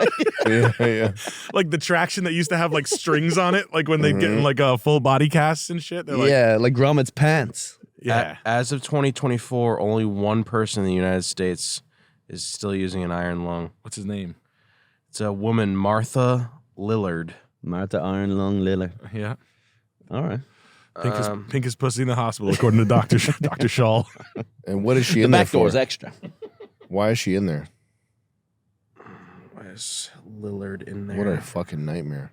yeah. Like the traction that used to have like strings on it, like when they get in like a full body casts and shit. They're like, Yeah, like Gromit's pants. yeah. As of 2024, only one person in the United States is still using an iron lung. What's his name? It's a woman, Martha Lillard. Martha Iron Lung Liller. Yeah. All right. Pinkest pussy in the hospital, according to Dr. Dr. Shaw. And what is she The in there back door for? is extra. Why is she in there? Why is Lillard in there? What a fucking nightmare.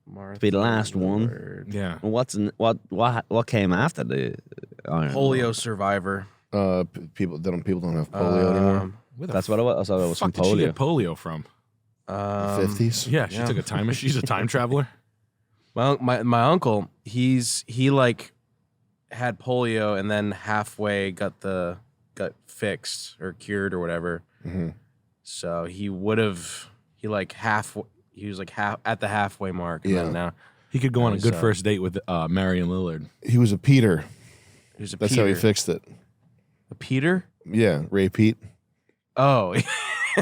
Martha Be the last one. Lillard. Yeah. What came after the Iron Polio Lung? survivor. People don't have polio anymore. That's what it was. I thought it was from Fuck did she polio. get polio from? 50s. Yeah, she took a time machine. She's a time traveler. My uncle, he like had polio and then halfway got fixed or cured or whatever. Mm-hmm. So he was like half at the halfway mark. And Yeah. then now He could go on a Nice, good first date with Marion Lillard. He was a Peter. he was a That's Peter. how he fixed it. A Peter? Yeah, Ray Pete. Oh,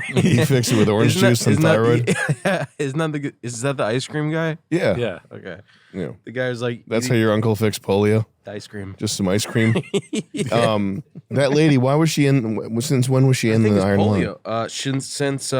He fixed it with orange juice and thyroid. Is that the ice cream guy? Yeah. Yeah. Okay. Yeah. The guy was like, That's how your uncle fixed polio. ice cream. Just some ice cream. That lady, why was she in? Since when was she in the iron lung? Polio. Since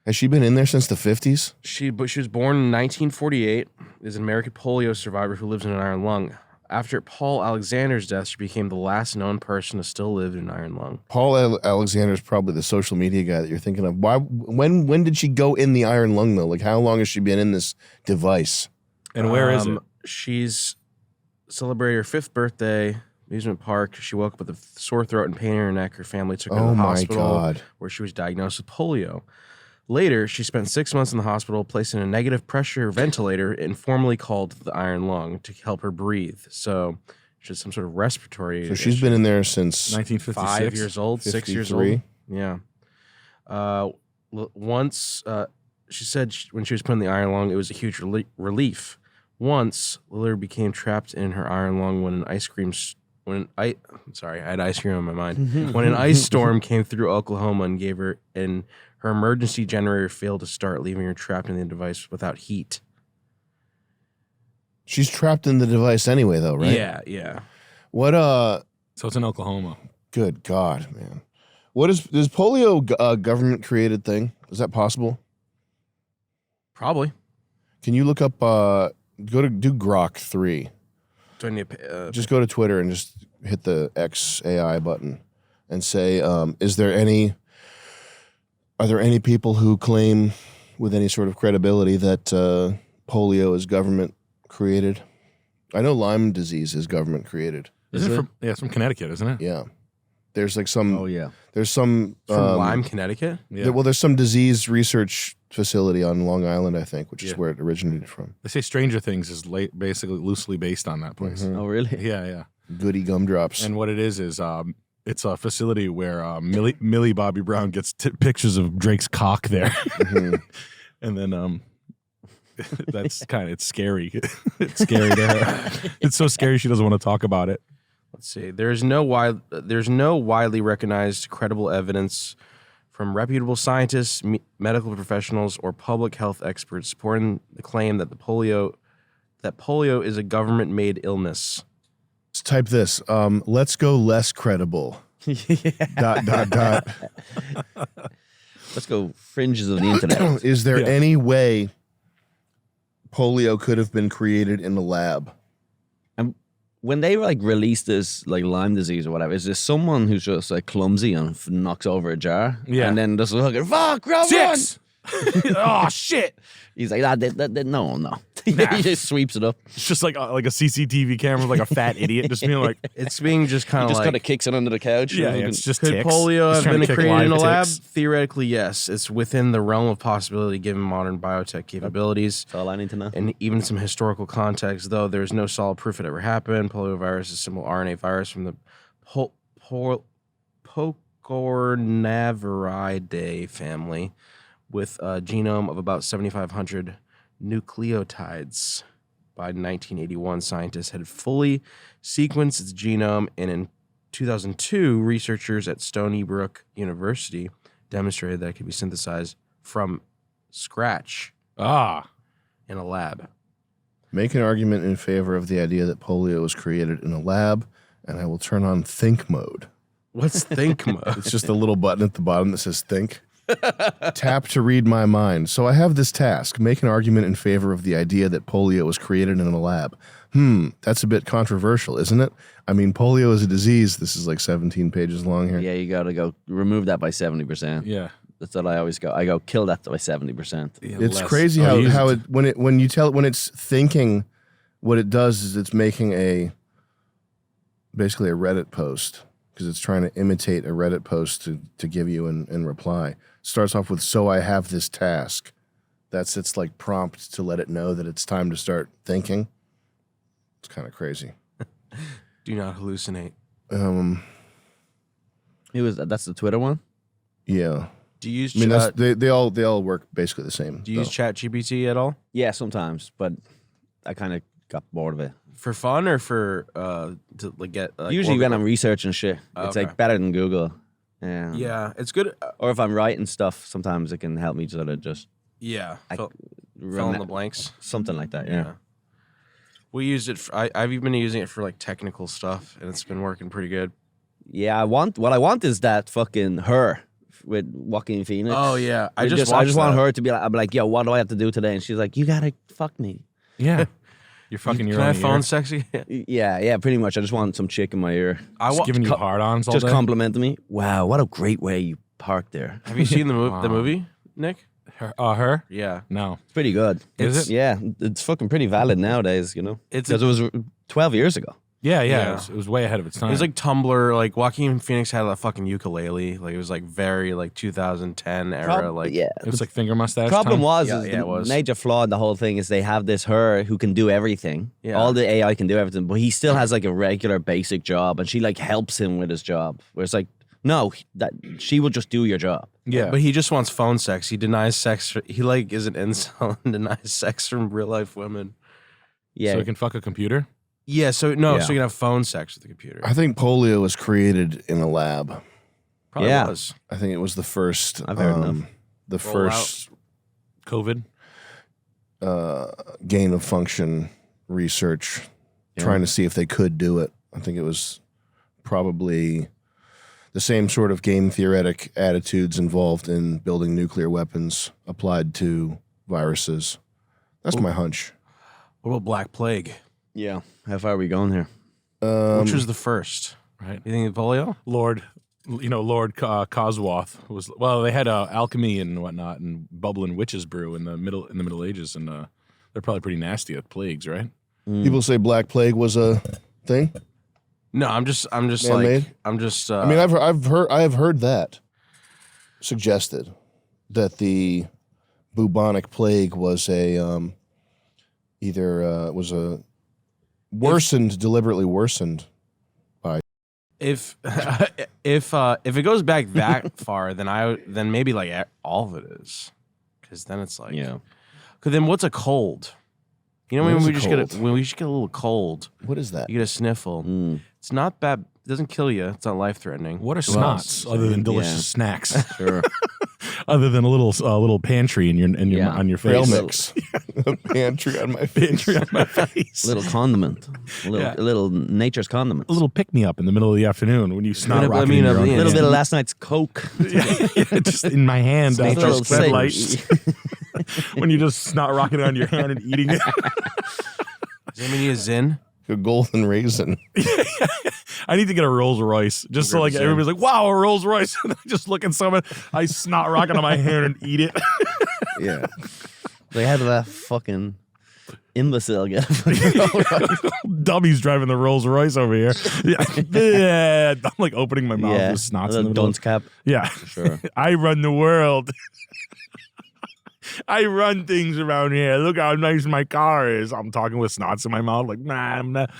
Has she been in there since the 50s? she was born in 1948. Is an American polio survivor who lives in an iron lung. After Paul Alexander's death, she became the last known person to still live in an iron lung. Paul Alexander is probably the social media guy that you're thinking of. Why? When did she go in the iron lung though? Like how long has she been in this device? And where is it? She's celebrated her 5th birthday, amusement park. She woke up with a sore throat and pain in her neck. Her family took her to Oh the my hospital God. where she was diagnosed with polio. Later, she spent 6 months in the hospital, placed in a negative pressure ventilator, informally called the iron lung to help her breathe. So she has some sort of respiratory. So she's been in there since 1956. 5 years old, 6 years old. 53. Yeah. Once she said when she was put in the iron lung, it was a huge relief. Once Lillard became trapped in her iron lung when I had ice cream on my mind. When an ice storm came through Oklahoma and her emergency generator failed to start, leaving her trapped in the device without heat. She's trapped in the device anyway, though, right? Yeah. What? So it's in Oklahoma. Good God, man. What is polio a government created thing? Is that possible? Probably. Can you look up? Do Grok 3. Do I need to Just go to Twitter and just hit the X AI button and say, are there any people who claim with any sort of credibility that polio is government created? I know Lyme disease is government created. Isn't it from? Yeah, it's from Connecticut, isn't it? Yeah. There's like some. Oh yeah. There's some. from Lyme, Connecticut? Yeah. There's some disease research facility on Long Island, I think, which is Yeah. where it originated from. They say Stranger Things is basically loosely based on that place. Oh really? Yeah, yeah. Goody gumdrops. And what it is it's a facility where Millie Bobby Brown gets pictures of Drake's cock there, and then that's it's scary. It's scary to her. It's so scary she doesn't want to talk about it. Let's see. There's no widely recognized credible evidence from reputable scientists, medical professionals, or public health experts supporting the claim that polio is a government-made illness. Let's type this. Let's go less credible. ... Let's go fringes of the internet. Is there any way polio could have been created in the lab? When they release this Lyme disease or whatever, is there someone who's just clumsy and knocks over a jar? Yeah. And then just fuck, run! 6. Oh shit! He's like, no. He just sweeps it up. It's just like a CCTV camera with like a fat idiot just being like, It's being just kind He of just like. kind of kicks it under the couch. yeah, it's just Could ticks. polio He's have trying to been kick created in a live lab? ticks. Theoretically, yes. It's within the realm of possibility given modern biotech capabilities. That's all I need to know. And even some historical context, though there's no solid proof it ever happened. Poliovirus is a simple RNA virus from the Pocornaviridae family with a genome of about 7,500 nucleotides. By 1981, scientists had fully sequenced its genome, and in 2002, researchers at Stony Brook University demonstrated that it could be synthesized from scratch in a lab. Make an argument in favor of the idea that polio was created in a lab, and I will turn on think mode. What's think mode? It's just a little button at the bottom that says think. Tap to read my mind. So I have this task. Make an argument in favor of the idea that polio was created in a lab. That's a bit controversial, isn't it? I mean, polio is a disease. This is like 17 pages long here. Yeah, you got to go remove that by 70%. Yeah. That's what I always go. I go kill that by 70%. It's crazy how when it's thinking, what it does is it's making basically a Reddit post because it's trying to imitate a Reddit post to give you in reply. Starts off with, so I have this task. That's its like prompt to let it know that it's time to start thinking. It's kind of crazy. Do not hallucinate. That's the Twitter one? Yeah. Do you use I mean, they all work basically the same. do you use ChatGPT at all? Yeah, sometimes, but I kind of got bored of it. For fun or for to like get Usually when I'm researching shit, it's Okay. like better than Google. Yeah. Yeah, it's good. Or if I'm writing stuff, sometimes it can help me sort of just Yeah, fill run in the blanks. something like that. Yeah. We used it. I've been using it for like technical stuff, and it's been working pretty good. Yeah. What I want is that fucking her with Joaquin Phoenix. Oh yeah, I I just want that. her to be like, I'm like, yo, what do I have to do today? And she's like, you gotta fuck me. Yeah. You're fucking your Can I own have phone ear. sex again? Yeah, pretty much. I just want some chick in my ear. Just giving you hard-ons all Just day. complimenting me. Wow, what a great way you parked there. Have you seen the Wow. movie, Nick? Her? Yeah, No. It's pretty good. Is it? Yeah, it's fucking pretty valid nowadays, you know? It's Because it was 12 years ago. Yeah. Yeah. It was way ahead of its time. it was like Tumblr. Like Joaquin Phoenix had a fucking ukulele. Like it was like very like 2010 era. Like yeah. it was like finger mustache. Problem time. was, Yeah, is yeah, the it was. major flaw in the whole thing is they have this her who can do everything. Yeah. All the AI can do everything, but he still has like a regular basic job, and she like helps him with his job. Where it's like, no, that she will just do your job. Yeah. But he just wants phone sex. He denies sex. He like is an incel and denies sex from real life women. Yeah, So he can fuck a computer? Yeah. So Yeah. so you can have phone sex with the computer. I think polio was created in a lab. Probably Yeah. was. I think it was the first. I've heard enough. The Roll first COVID? gain of function research, Yeah. trying to see if they could do it. I think it was probably the same sort of game theoretic attitudes involved in building nuclear weapons applied to viruses. That's my hunch. What about Black Plague? Yeah. How far are we going here? Which was the first? Right. You think polio? Lord Cosworth was, well, they had alchemy and whatnot and bubbling witches brew in the Middle Ages, and they're probably pretty nasty at plagues, right? People say Black Plague was a thing. No, I'm just Man-made? like I'm just. I mean, I have heard that suggested that the bubonic plague was a deliberately worsened. if it goes back that far, then maybe like all of it is, because then it's like Yeah. Because then what's a cold? You know What when is we a just cold? when we just get a little cold, What is that? you get a sniffle. Mm. It's not bad. It doesn't kill you. It's not life threatening. What are Well, snots other than delicious yeah. snacks? Sure. Other than a little pantry in your Yeah. on your Trail face. mix. A pantry on my face. Pantry on my face. Little condiment. A little nature's condiment. A little pick me up in the middle of the afternoon when you snot Gonna rocking blame in me your on own the A little Yeah. bit of last night's Coke. just in my hand. It's after a nature's red light. safe. When you just snot rocking it on your hand and eating it. Does anybody need a Zin? A golden raisin. I need to get a Rolls Royce just so like Represent. everybody's like, wow, a Rolls Royce. And I just look at someone, I snot rocking on my hand and eat it. Yeah. They had that fucking imbecile get Dummy's driving the Rolls Royce over here. Yeah. I'm like opening my mouth with snots in the middle. dunce cap. Yeah. Sure. I run the world. I run things around here. Look how nice my car is. I'm talking with snots in my mouth. Like, nah, I'm not.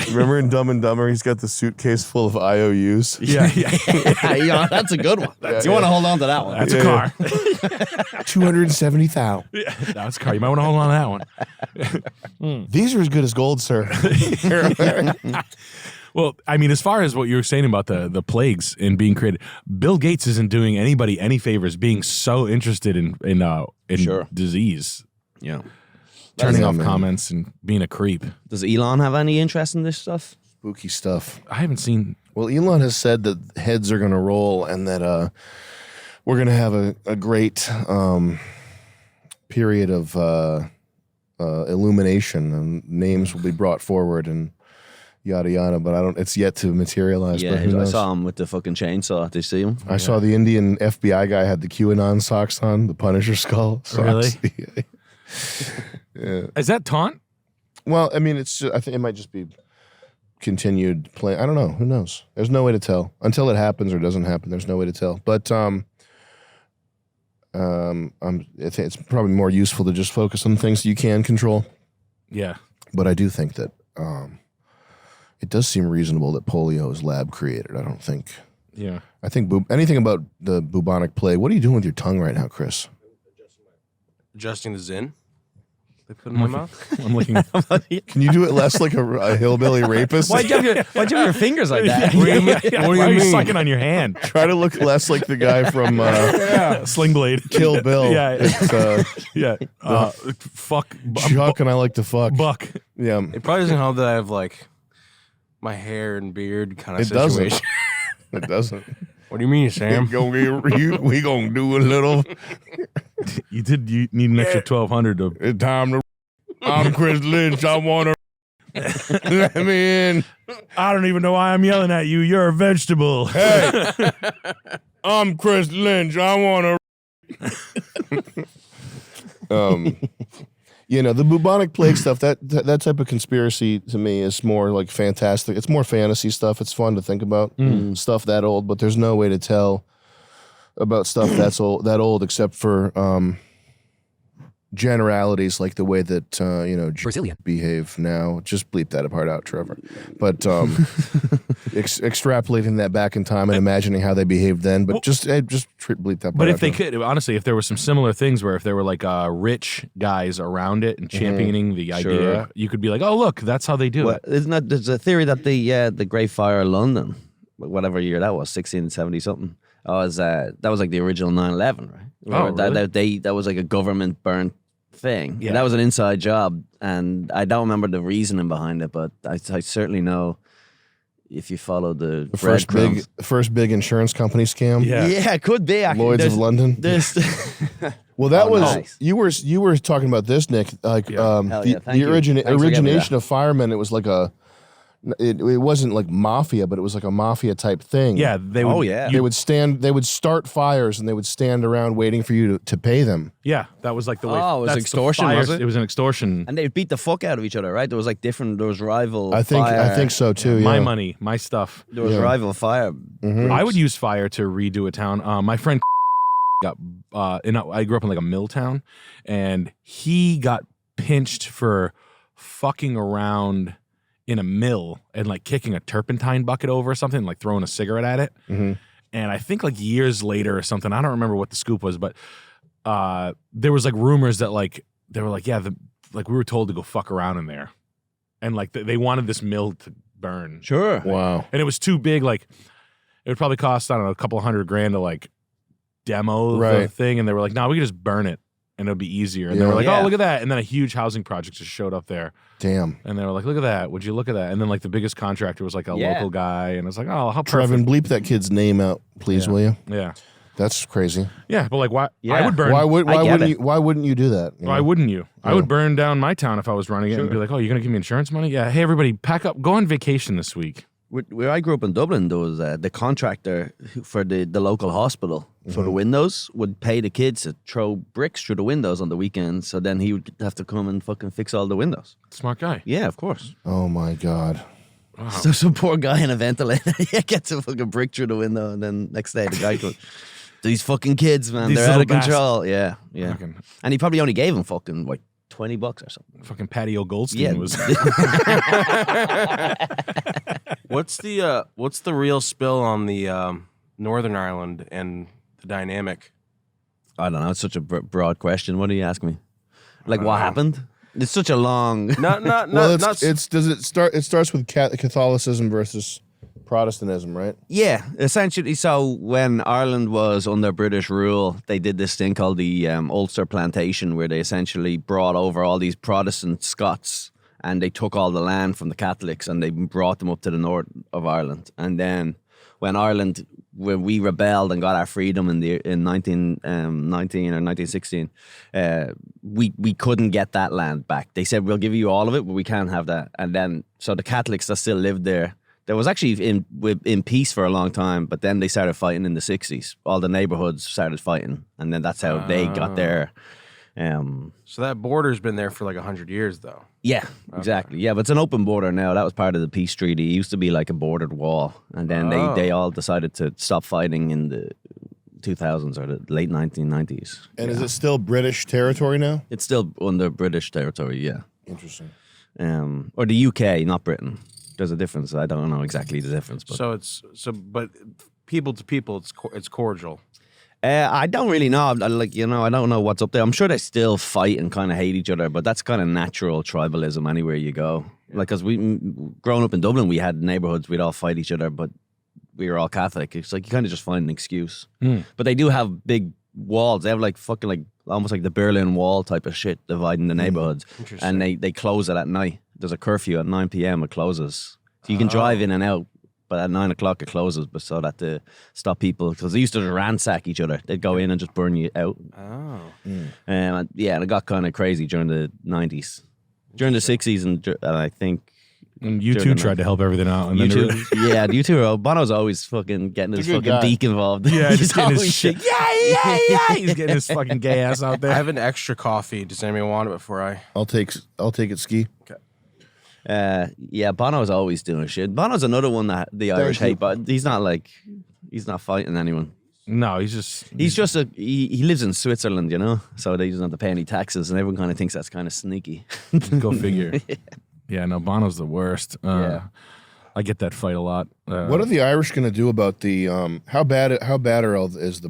Remember in Dumb and Dumber, he's got the suitcase full of IOUs. Yeah. Yeah, that's a good one. You want to hold on to that one. That's a car. 270,000. Yeah, that's a car. You might want to hold on to that one. These are as good as gold, sir. Well, I mean, as far as what you were saying about the plagues and being created, Bill Gates isn't doing anybody any favors being so interested in Sure. disease. Yeah. Turning Yeah, off man. comments and being a creep. Does Elon have any interest in this stuff? Spooky stuff. I haven't seen. Well, Elon has said that heads are going to roll and that we're going to have a great period of illumination and names will be brought forward and yada yada. But it's yet to materialize. Yeah, but who I knows? saw him with the fucking chainsaw. Did you see him? I saw the Indian FBI guy had the QAnon socks on, the Punisher skull socks. Really? Yeah. Is that taunt? Well, I mean, I think it might just be continued play. I don't know. Who knows? There's no way to tell until it happens or doesn't happen. There's no way to tell. But I think it's probably more useful to just focus on things you can control. Yeah. But I do think that it does seem reasonable that polio is lab created. I don't think. Yeah. I think anything about the bubonic plague. What are you doing with your tongue right now, Chris? Adjusting the Zin. They put in my mouth. I'm looking. Can you do it less like a hillbilly rapist? Why'd you have your fingers like that? Why are you sucking on your hand? Try to look less like the guy from Sling Blade. Kill Bill. Yeah. It's, Yeah. Fuck. Chuck and I like to fuck. Buck. Yeah. It probably doesn't help that I have like my hair and beard kind of It doesn't. situation. It doesn't. What do you mean, Sam? We gonna do a little. You need an extra 1,200 to. It's time to. I'm Chris Lynch. I wanna. Let me in. I don't even know why I'm yelling at you. You're a vegetable. Hey, I'm Chris Lynch. I wanna. The bubonic plague stuff. That type of conspiracy to me is more like fantastic. It's more fantasy stuff. It's fun to think about stuff that old, but there's no way to tell about stuff that old, except for generalities like the way that Brazilian behave now. Just bleep that part out, Trevor. But extrapolating that back in time and imagining how they behaved then. But bleep that part out. But if they Trevor. could, honestly, if there were some similar things where if there were like rich guys around it and championing the idea, you could be like, oh, look, that's how they do it. Isn't that there's a theory that the Great Fire of London, whatever year that was, 1670 something, that was like the original 9/11, right? Oh, really? That was like a government burnt thing. Yeah. That was an inside job, and I don't remember the reasoning behind it, but I certainly know if you follow the first big insurance company scam. Yeah. Yeah, it could be. Actually. Lloyd's of London. Well, that was nice. you were talking about this, Nick. Like Hell yeah, the thank you. Thanks for giving me origination that. of firemen. It was like it wasn't like mafia, but it was like a mafia type thing. Yeah, they would. Oh, yeah. They would start fires and they would stand around waiting for you to pay them. Yeah, that was like the way. Oh, it was that's the extortion, fire- was it? It was an extortion. And they beat the fuck out of each other, right? There was like there was rival. I think so too. Yeah. My money, my stuff. There was rival fire. I would use fire to redo a town. My friend got. I grew up in like a mill town, and he got pinched for fucking around in a mill and like kicking a turpentine bucket over or something, like throwing a cigarette at it. Mm-hmm. And I think like years later or something, I don't remember what the scoop was, but there was like rumors that like they were like, yeah, we were told to go fuck around in there, and like they wanted this mill to burn. Sure. Wow. And it was too big. Like it would probably cost, I don't know, a couple $100,000 to like demo the thing, and they were like, no, we could just burn it and it'll be easier. And they were like, oh, look at that. And then a huge housing project just showed up there. Damn. And they were like, look at that. Would you look at that? And then like the biggest contractor was like a local guy, and it's like, oh, how Trevin, perfect. bleep that kid's name out, please, will you? Yeah. That's crazy. Yeah, but like why Yeah. I would burn Why wouldn't you do that? why wouldn't you? I would burn down my town if I was running it and be like, oh, you're gonna give me insurance money? Yeah, hey everybody, pack up, go on vacation this week. Where I grew up in Dublin, there was the contractor for the local hospital for the windows would pay the kids to throw bricks through the windows on the weekends. So then he would have to come and fucking fix all the windows. Smart guy. Yeah, of course. Oh my God. Wow. So some poor guy in a ventilator gets a fucking brick through the window, and then next day the guy goes, "These fucking kids, man, These they're out little of control." Yeah. Fucking, And he probably only gave him fucking like $20 or something. fucking Patio Goldstein was. What's the real spill on the Northern Ireland and the dynamic? I don't know. It's such a broad question. What do you ask me? Like what happened? It's such a long. Well, it starts with Catholicism versus Protestantism, right? Yeah, essentially. So when Ireland was under British rule, they did this thing called the Ulster Plantation, where they essentially brought over all these Protestant Scots, and they took all the land from the Catholics and they brought them up to the north of Ireland. And then when we rebelled and got our freedom in 1919 or 1916, we couldn't get that land back. They said, we'll give you all of it, but we can't have that. And then, so the Catholics that still lived there was actually in peace for a long time, but then they started fighting in the 60s. All the neighborhoods started fighting, and then that's how they got their... So that border's been there for like 100 years, though. Yeah, exactly. Yeah, but it's an open border now. That was part of the peace treaty. It used to be like a bordered wall, and then they all decided to stop fighting in the 2000s or the late 1990s. And is it still British territory now? It's still under British territory, yeah. Interesting. Or the UK, not Britain. There's a difference. I don't know exactly the difference. But. But people to people, it's cordial. I don't really know. I don't know what's up there. I'm sure they still fight and kind of hate each other, but that's kind of natural tribalism anywhere you go. Like, because growing up in Dublin, we had neighborhoods, we'd all fight each other, but we were all Catholic. It's like you kind of just find an excuse. But they do have big walls. They have like fucking like almost like the Berlin Wall type of shit dividing the neighborhoods. And they close it at night. There's a curfew at 9 p.m. It closes. So you can drive in and out. But at 9 o'clock it closes, but so that to stop people, because they used to ransack each other. They'd go in and just burn you out. And it got kind of crazy during the 90s. During the 60s, and I think... And U2 tried to help everything out. And U2, Bono's always fucking getting his fucking guy. beak involved. Yeah, he's just getting his always shit. Yeah. He's getting his fucking gay ass out I there. have an extra coffee. Does anybody want it before I... I'll take it, Ski. Okay. Bono's always doing shit. Bono's another one that the Irish hate, but he's not fighting anyone. No, he's just he lives in Switzerland, you know, so they doesn't have to pay any taxes, and everyone kind of thinks that's kind of sneaky. Go figure. Yeah, no, Bono's the worst. I get that fight a lot. What are the Irish going to do about the how bad is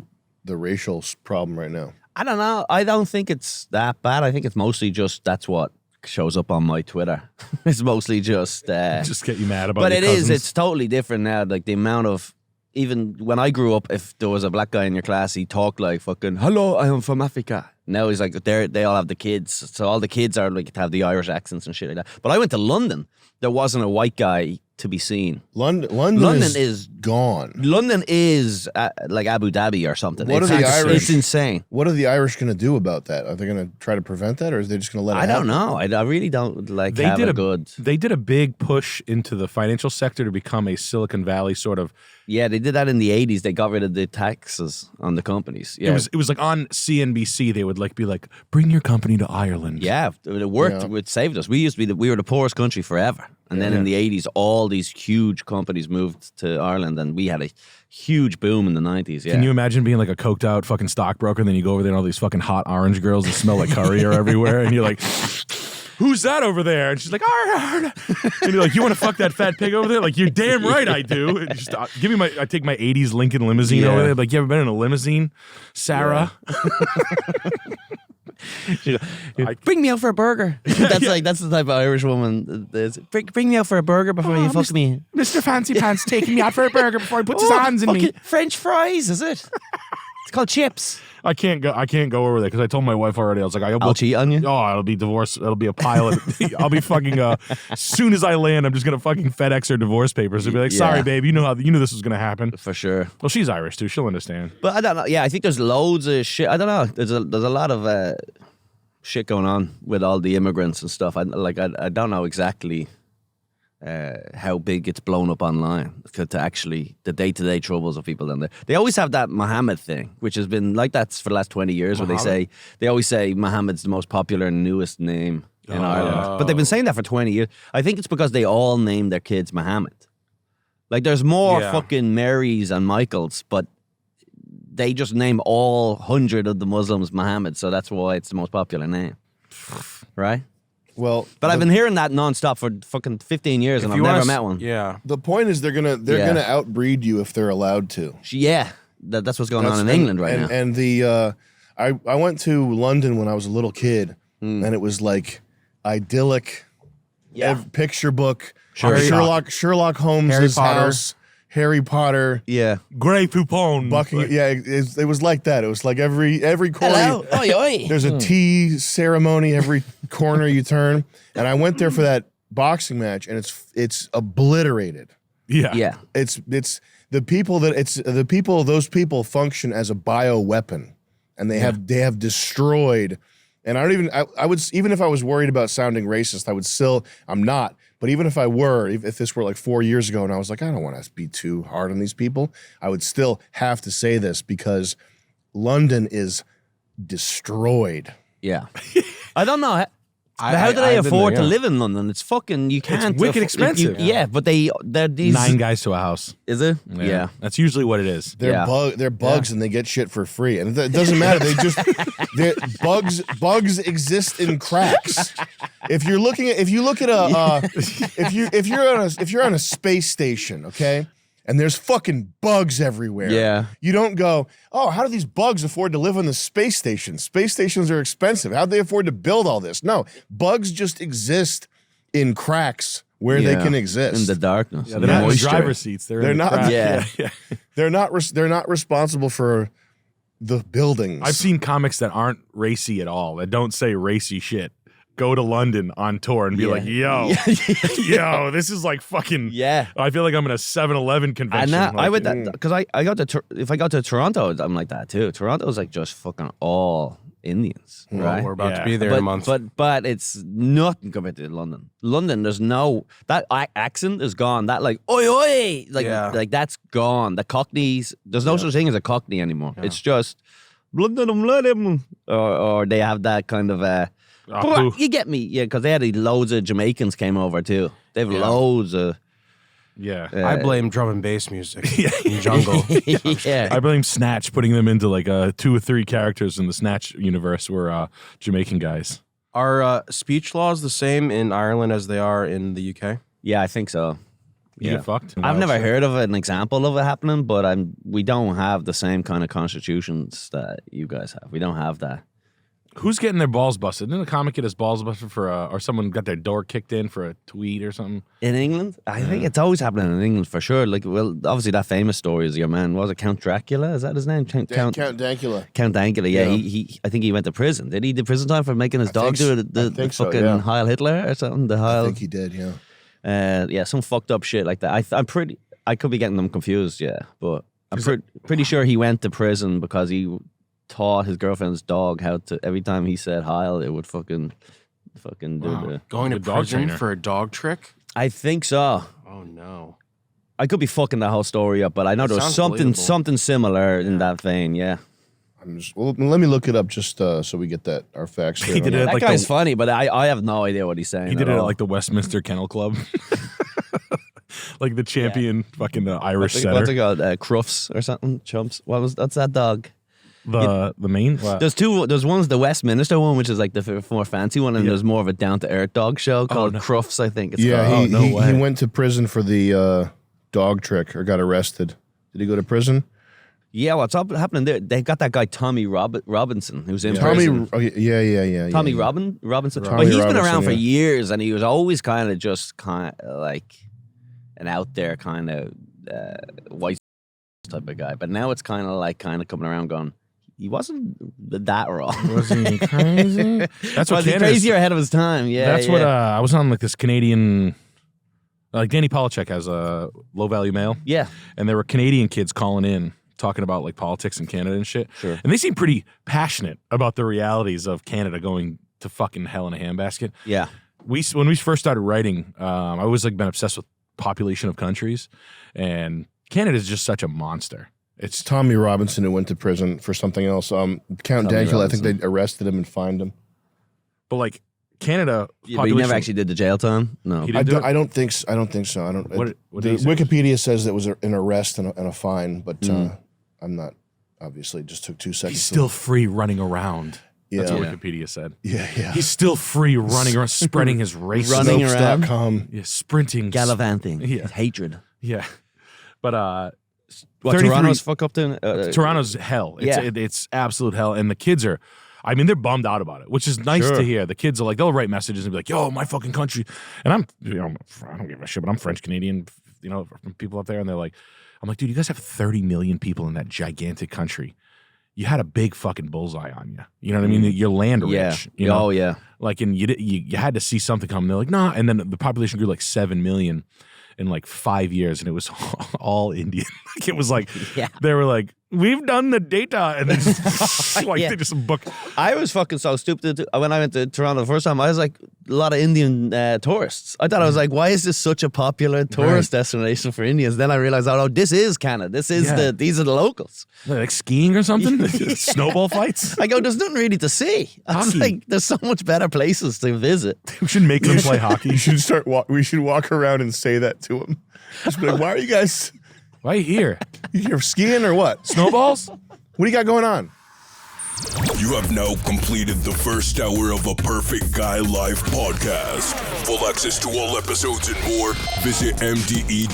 the racial problem right now? I don't know. I don't think it's that bad. I think it's mostly just that's what shows up on my Twitter. It's mostly just get you mad about. But your it cousins. is. It's totally different now. Like the amount of, even when I grew up, if there was a black guy in your class, he talked like fucking, "Hello, I am from Africa." Now he's like, they all have the kids, so all the kids are like have the Irish accents and shit like that. But I went to London. There wasn't a white guy to be seen. London is gone. London is like Abu Dhabi or something. What are the Irish? It's insane. What are the Irish going to do about that? Are they going to try to prevent that, or are they just going to let it I don't happen? know. I really don't like. They have did a good. They did a big push into the financial sector to become a Silicon Valley sort of. Yeah, they did that in the 80s. They got rid of the taxes on the companies. Yeah. It was like on CNBC. They would like be like, "Bring your company to Ireland." Yeah, it worked. Yeah. It saved us. We were the poorest country forever. And then in the 80s, all these huge companies moved to Ireland, and we had a huge boom in the 90s. Yeah. Can you imagine being like a coked out fucking stockbroker, and then you go over there and all these fucking hot orange girls that smell like curry are everywhere, and you're like, "Who's that over there?" And she's like, "Arr." And you're like, "You want to fuck that fat pig over there?" Like, "You're damn right I do." And just give me I take my 80s Lincoln limousine over there. Like, "You ever been in a limousine, Sarah?" Bring me out for a burger. That's the type of Irish woman. Bring me out for a burger before you fuck me. Mr. Fancy Pants taking me out for a burger before he puts his hands in me. French fries, is it? It's called chips. I can't go over there because I told my wife already. I was like, I'll cheat on you. Oh, it'll be divorce. It'll be a pilot. I'll be fucking. As soon as I land, I'm just gonna fucking FedEx her divorce papers and be like, "Sorry, babe, you knew this was gonna happen." For sure. Well, she's Irish too. She'll understand. But I don't know. Yeah, I think there's loads of shit. I don't know. There's a lot of shit going on with all the immigrants and stuff. I don't know exactly how big it's blown up online to actually the day-to-day troubles of people down there. They always have that Muhammad thing, which has been like that for the last 20 years, where they always say Muhammad's the most popular and newest name in Ireland. But they've been saying that for 20 years. I think it's because they all name their kids Muhammad. Like, there's more fucking Marys and Michaels, but they just name all 100 of the Muslims Muhammad, so that's why it's the most popular name. Right? Well, but I've been hearing that nonstop for fucking 15 years, and I've never met one. Yeah. The point is they're gonna outbreed you if they're allowed to. Yeah, that's what's going on in England right now. And I went to London when I was a little kid, and it was like idyllic, picture book, Sherlock Holmes' house, Harry Potter, Grey Poupon. It was like that. It was like every corner. There's a tea ceremony every corner you turn, and I went there for that boxing match, and it's obliterated. Yeah. It's the people those people function as a bioweapon, and they have destroyed. And I would, even if I was worried about sounding racist, I'm not. But even if I were, if this were like 4 years ago and I was like, I don't want to be too hard on these people, I would still have to say this because London is destroyed. Yeah. I don't know. How do they afford to live in London? It's fucking, you can't. It's wicked expensive. But they're these 9 guys to a house. Is it? Yeah. That's usually what it is. They're bugs and they get shit for free. And it doesn't matter. Bugs exist in cracks. If you're on a space station, okay? And there's fucking bugs everywhere. Yeah. You don't go, oh, how do these bugs afford to live on the space station? Space stations are expensive. How'd they afford to build all this? No, bugs just exist in cracks where they can exist. In the darkness. Yeah, they're not in the driver's seats. They're not. Yeah. They're not responsible for the buildings. I've seen comics that aren't racy at all, that don't say racy shit, go to London on tour and be like, yo, this is like fucking, I feel like I'm in a 7-Eleven convention. I would, because if I got to Toronto, I'm like that too. Toronto's like just fucking all Indians, right? We're about to be there in a month. But it's nothing compared to London. London, there's no, that accent is gone. That like, oi, oi, like that's gone. The Cockneys, there's no such thing as a Cockney anymore. Yeah. It's just, or they have that kind of, you get me, because they had loads of Jamaicans came over too. They have loads of. I blame drum and bass music in jungle. I blame Snatch, putting them into like 2 or 3 characters in the Snatch universe were Jamaican guys. Are speech laws the same in Ireland as they are in the UK? Yeah, I think so. You get fucked. I've never heard of an example of it happening, but we don't have the same kind of constitutions that you guys have. We don't have that. Who's getting their balls busted? Didn't a comic get his balls busted or someone got their door kicked in for a tweet or something? In England? I think it's always happening in England for sure. Like, well, obviously that famous story is your man, was it Count Dracula? Is that his name? Count Dankula. Count Dankula, yeah. He I think he went to prison. Did he do prison time for making his dog do the fucking Heil Hitler or something? I think he did, yeah. Some fucked up shit like that. I could be getting them confused, but I'm pretty sure he went to prison because he taught his girlfriend's dog how to, every time he said Heil, it would fucking do the going to prison for a dog trick. I think so. Oh no, I could be fucking that whole story up, but I know there was something similar in that vein. Yeah. Let me look it up just so we get our facts. He did it that like guy's funny, but I have no idea what he's saying. He did it at like the Westminster Kennel Club. Like the champion fucking Irish setter. What's it called? Crufts or something? Chumps. What's that dog? The main? There's two. There's one's the Westminster one, which is like the more fancy one, and there's more of a down to earth dog show called Crufts, I think it's called. He went to prison for the dog trick or got arrested. Did he go to prison? Yeah, what's happening there? They got that guy Tommy Robinson who's in prison. Tommy Robinson. But he's been around for years, and he was always kind of like an out there kind of white type of guy. But now it's kind of coming around going, he wasn't that wrong. Wasn't he crazy? That's what was he crazier ahead of his time. Yeah, that's what I was on like this Canadian. Like Danny Polachek has a Low Value Mail. Yeah, and there were Canadian kids calling in talking about like politics in Canada and shit. Sure. And they seem pretty passionate about the realities of Canada going to fucking hell in a handbasket. Yeah. when we first started writing, I always like been obsessed with population of countries, and Canada is just such a monster. It's Tommy Robinson who went to prison for something else. Count Dankula, I think they arrested him and fined him. But like Canada, But he never actually did the jail time. No, He I didn't do it? don't think so. I don't think so. I don't. What the did he say? Wikipedia says it was an arrest and a fine, but I'm not. Obviously, it just took 2 seconds. He's still free running around. That's what Yeah. Wikipedia said. Yeah. He's still free running around, spreading his race. Running around. Snopes.com. Yeah, sprinting. gallivanting, Yeah. hatred. Yeah. But What 33 Toronto's fuck up to? Toronto's hell. Yeah. It's absolute hell. And the kids are, I mean, they're bummed out about it, which is nice Sure. to hear. The kids are like, they'll write messages and be like, yo, my fucking country. And I don't give a shit, but I'm French Canadian, from people up there. And they're like, I'm like, dude, you guys have 30 million people in that gigantic country. You had a big fucking bullseye on you. You know what I mean? You're land rich. Yeah. You know? Oh yeah. Like, and you had to see something come. They're like, nah. And then the population grew like 7 million in like 5 years, and it was all Indian. Like, it was like, Yeah. they were like, we've done the data, and they just, like, Yeah. they just book. I was fucking so stupid when I went to Toronto the first time. I was like, a lot of Indian tourists. I thought I was like, why is this such a popular tourist destination for Indians? Then I realized, oh, this is Canada. This is Yeah. these are the locals. Like skiing or something? Snowball fights? I go, there's nothing really to see. I was Hockey. like, there's so much better places to visit. We should make them play hockey. You should start. We should walk around and say that to him. Just be like, why are you guys? Right here. You're skiing or what? Snowballs? What do you got going on? You have now completed the first hour of a Perfect Guy Live podcast. For access to all episodes and more, visit mde.tv.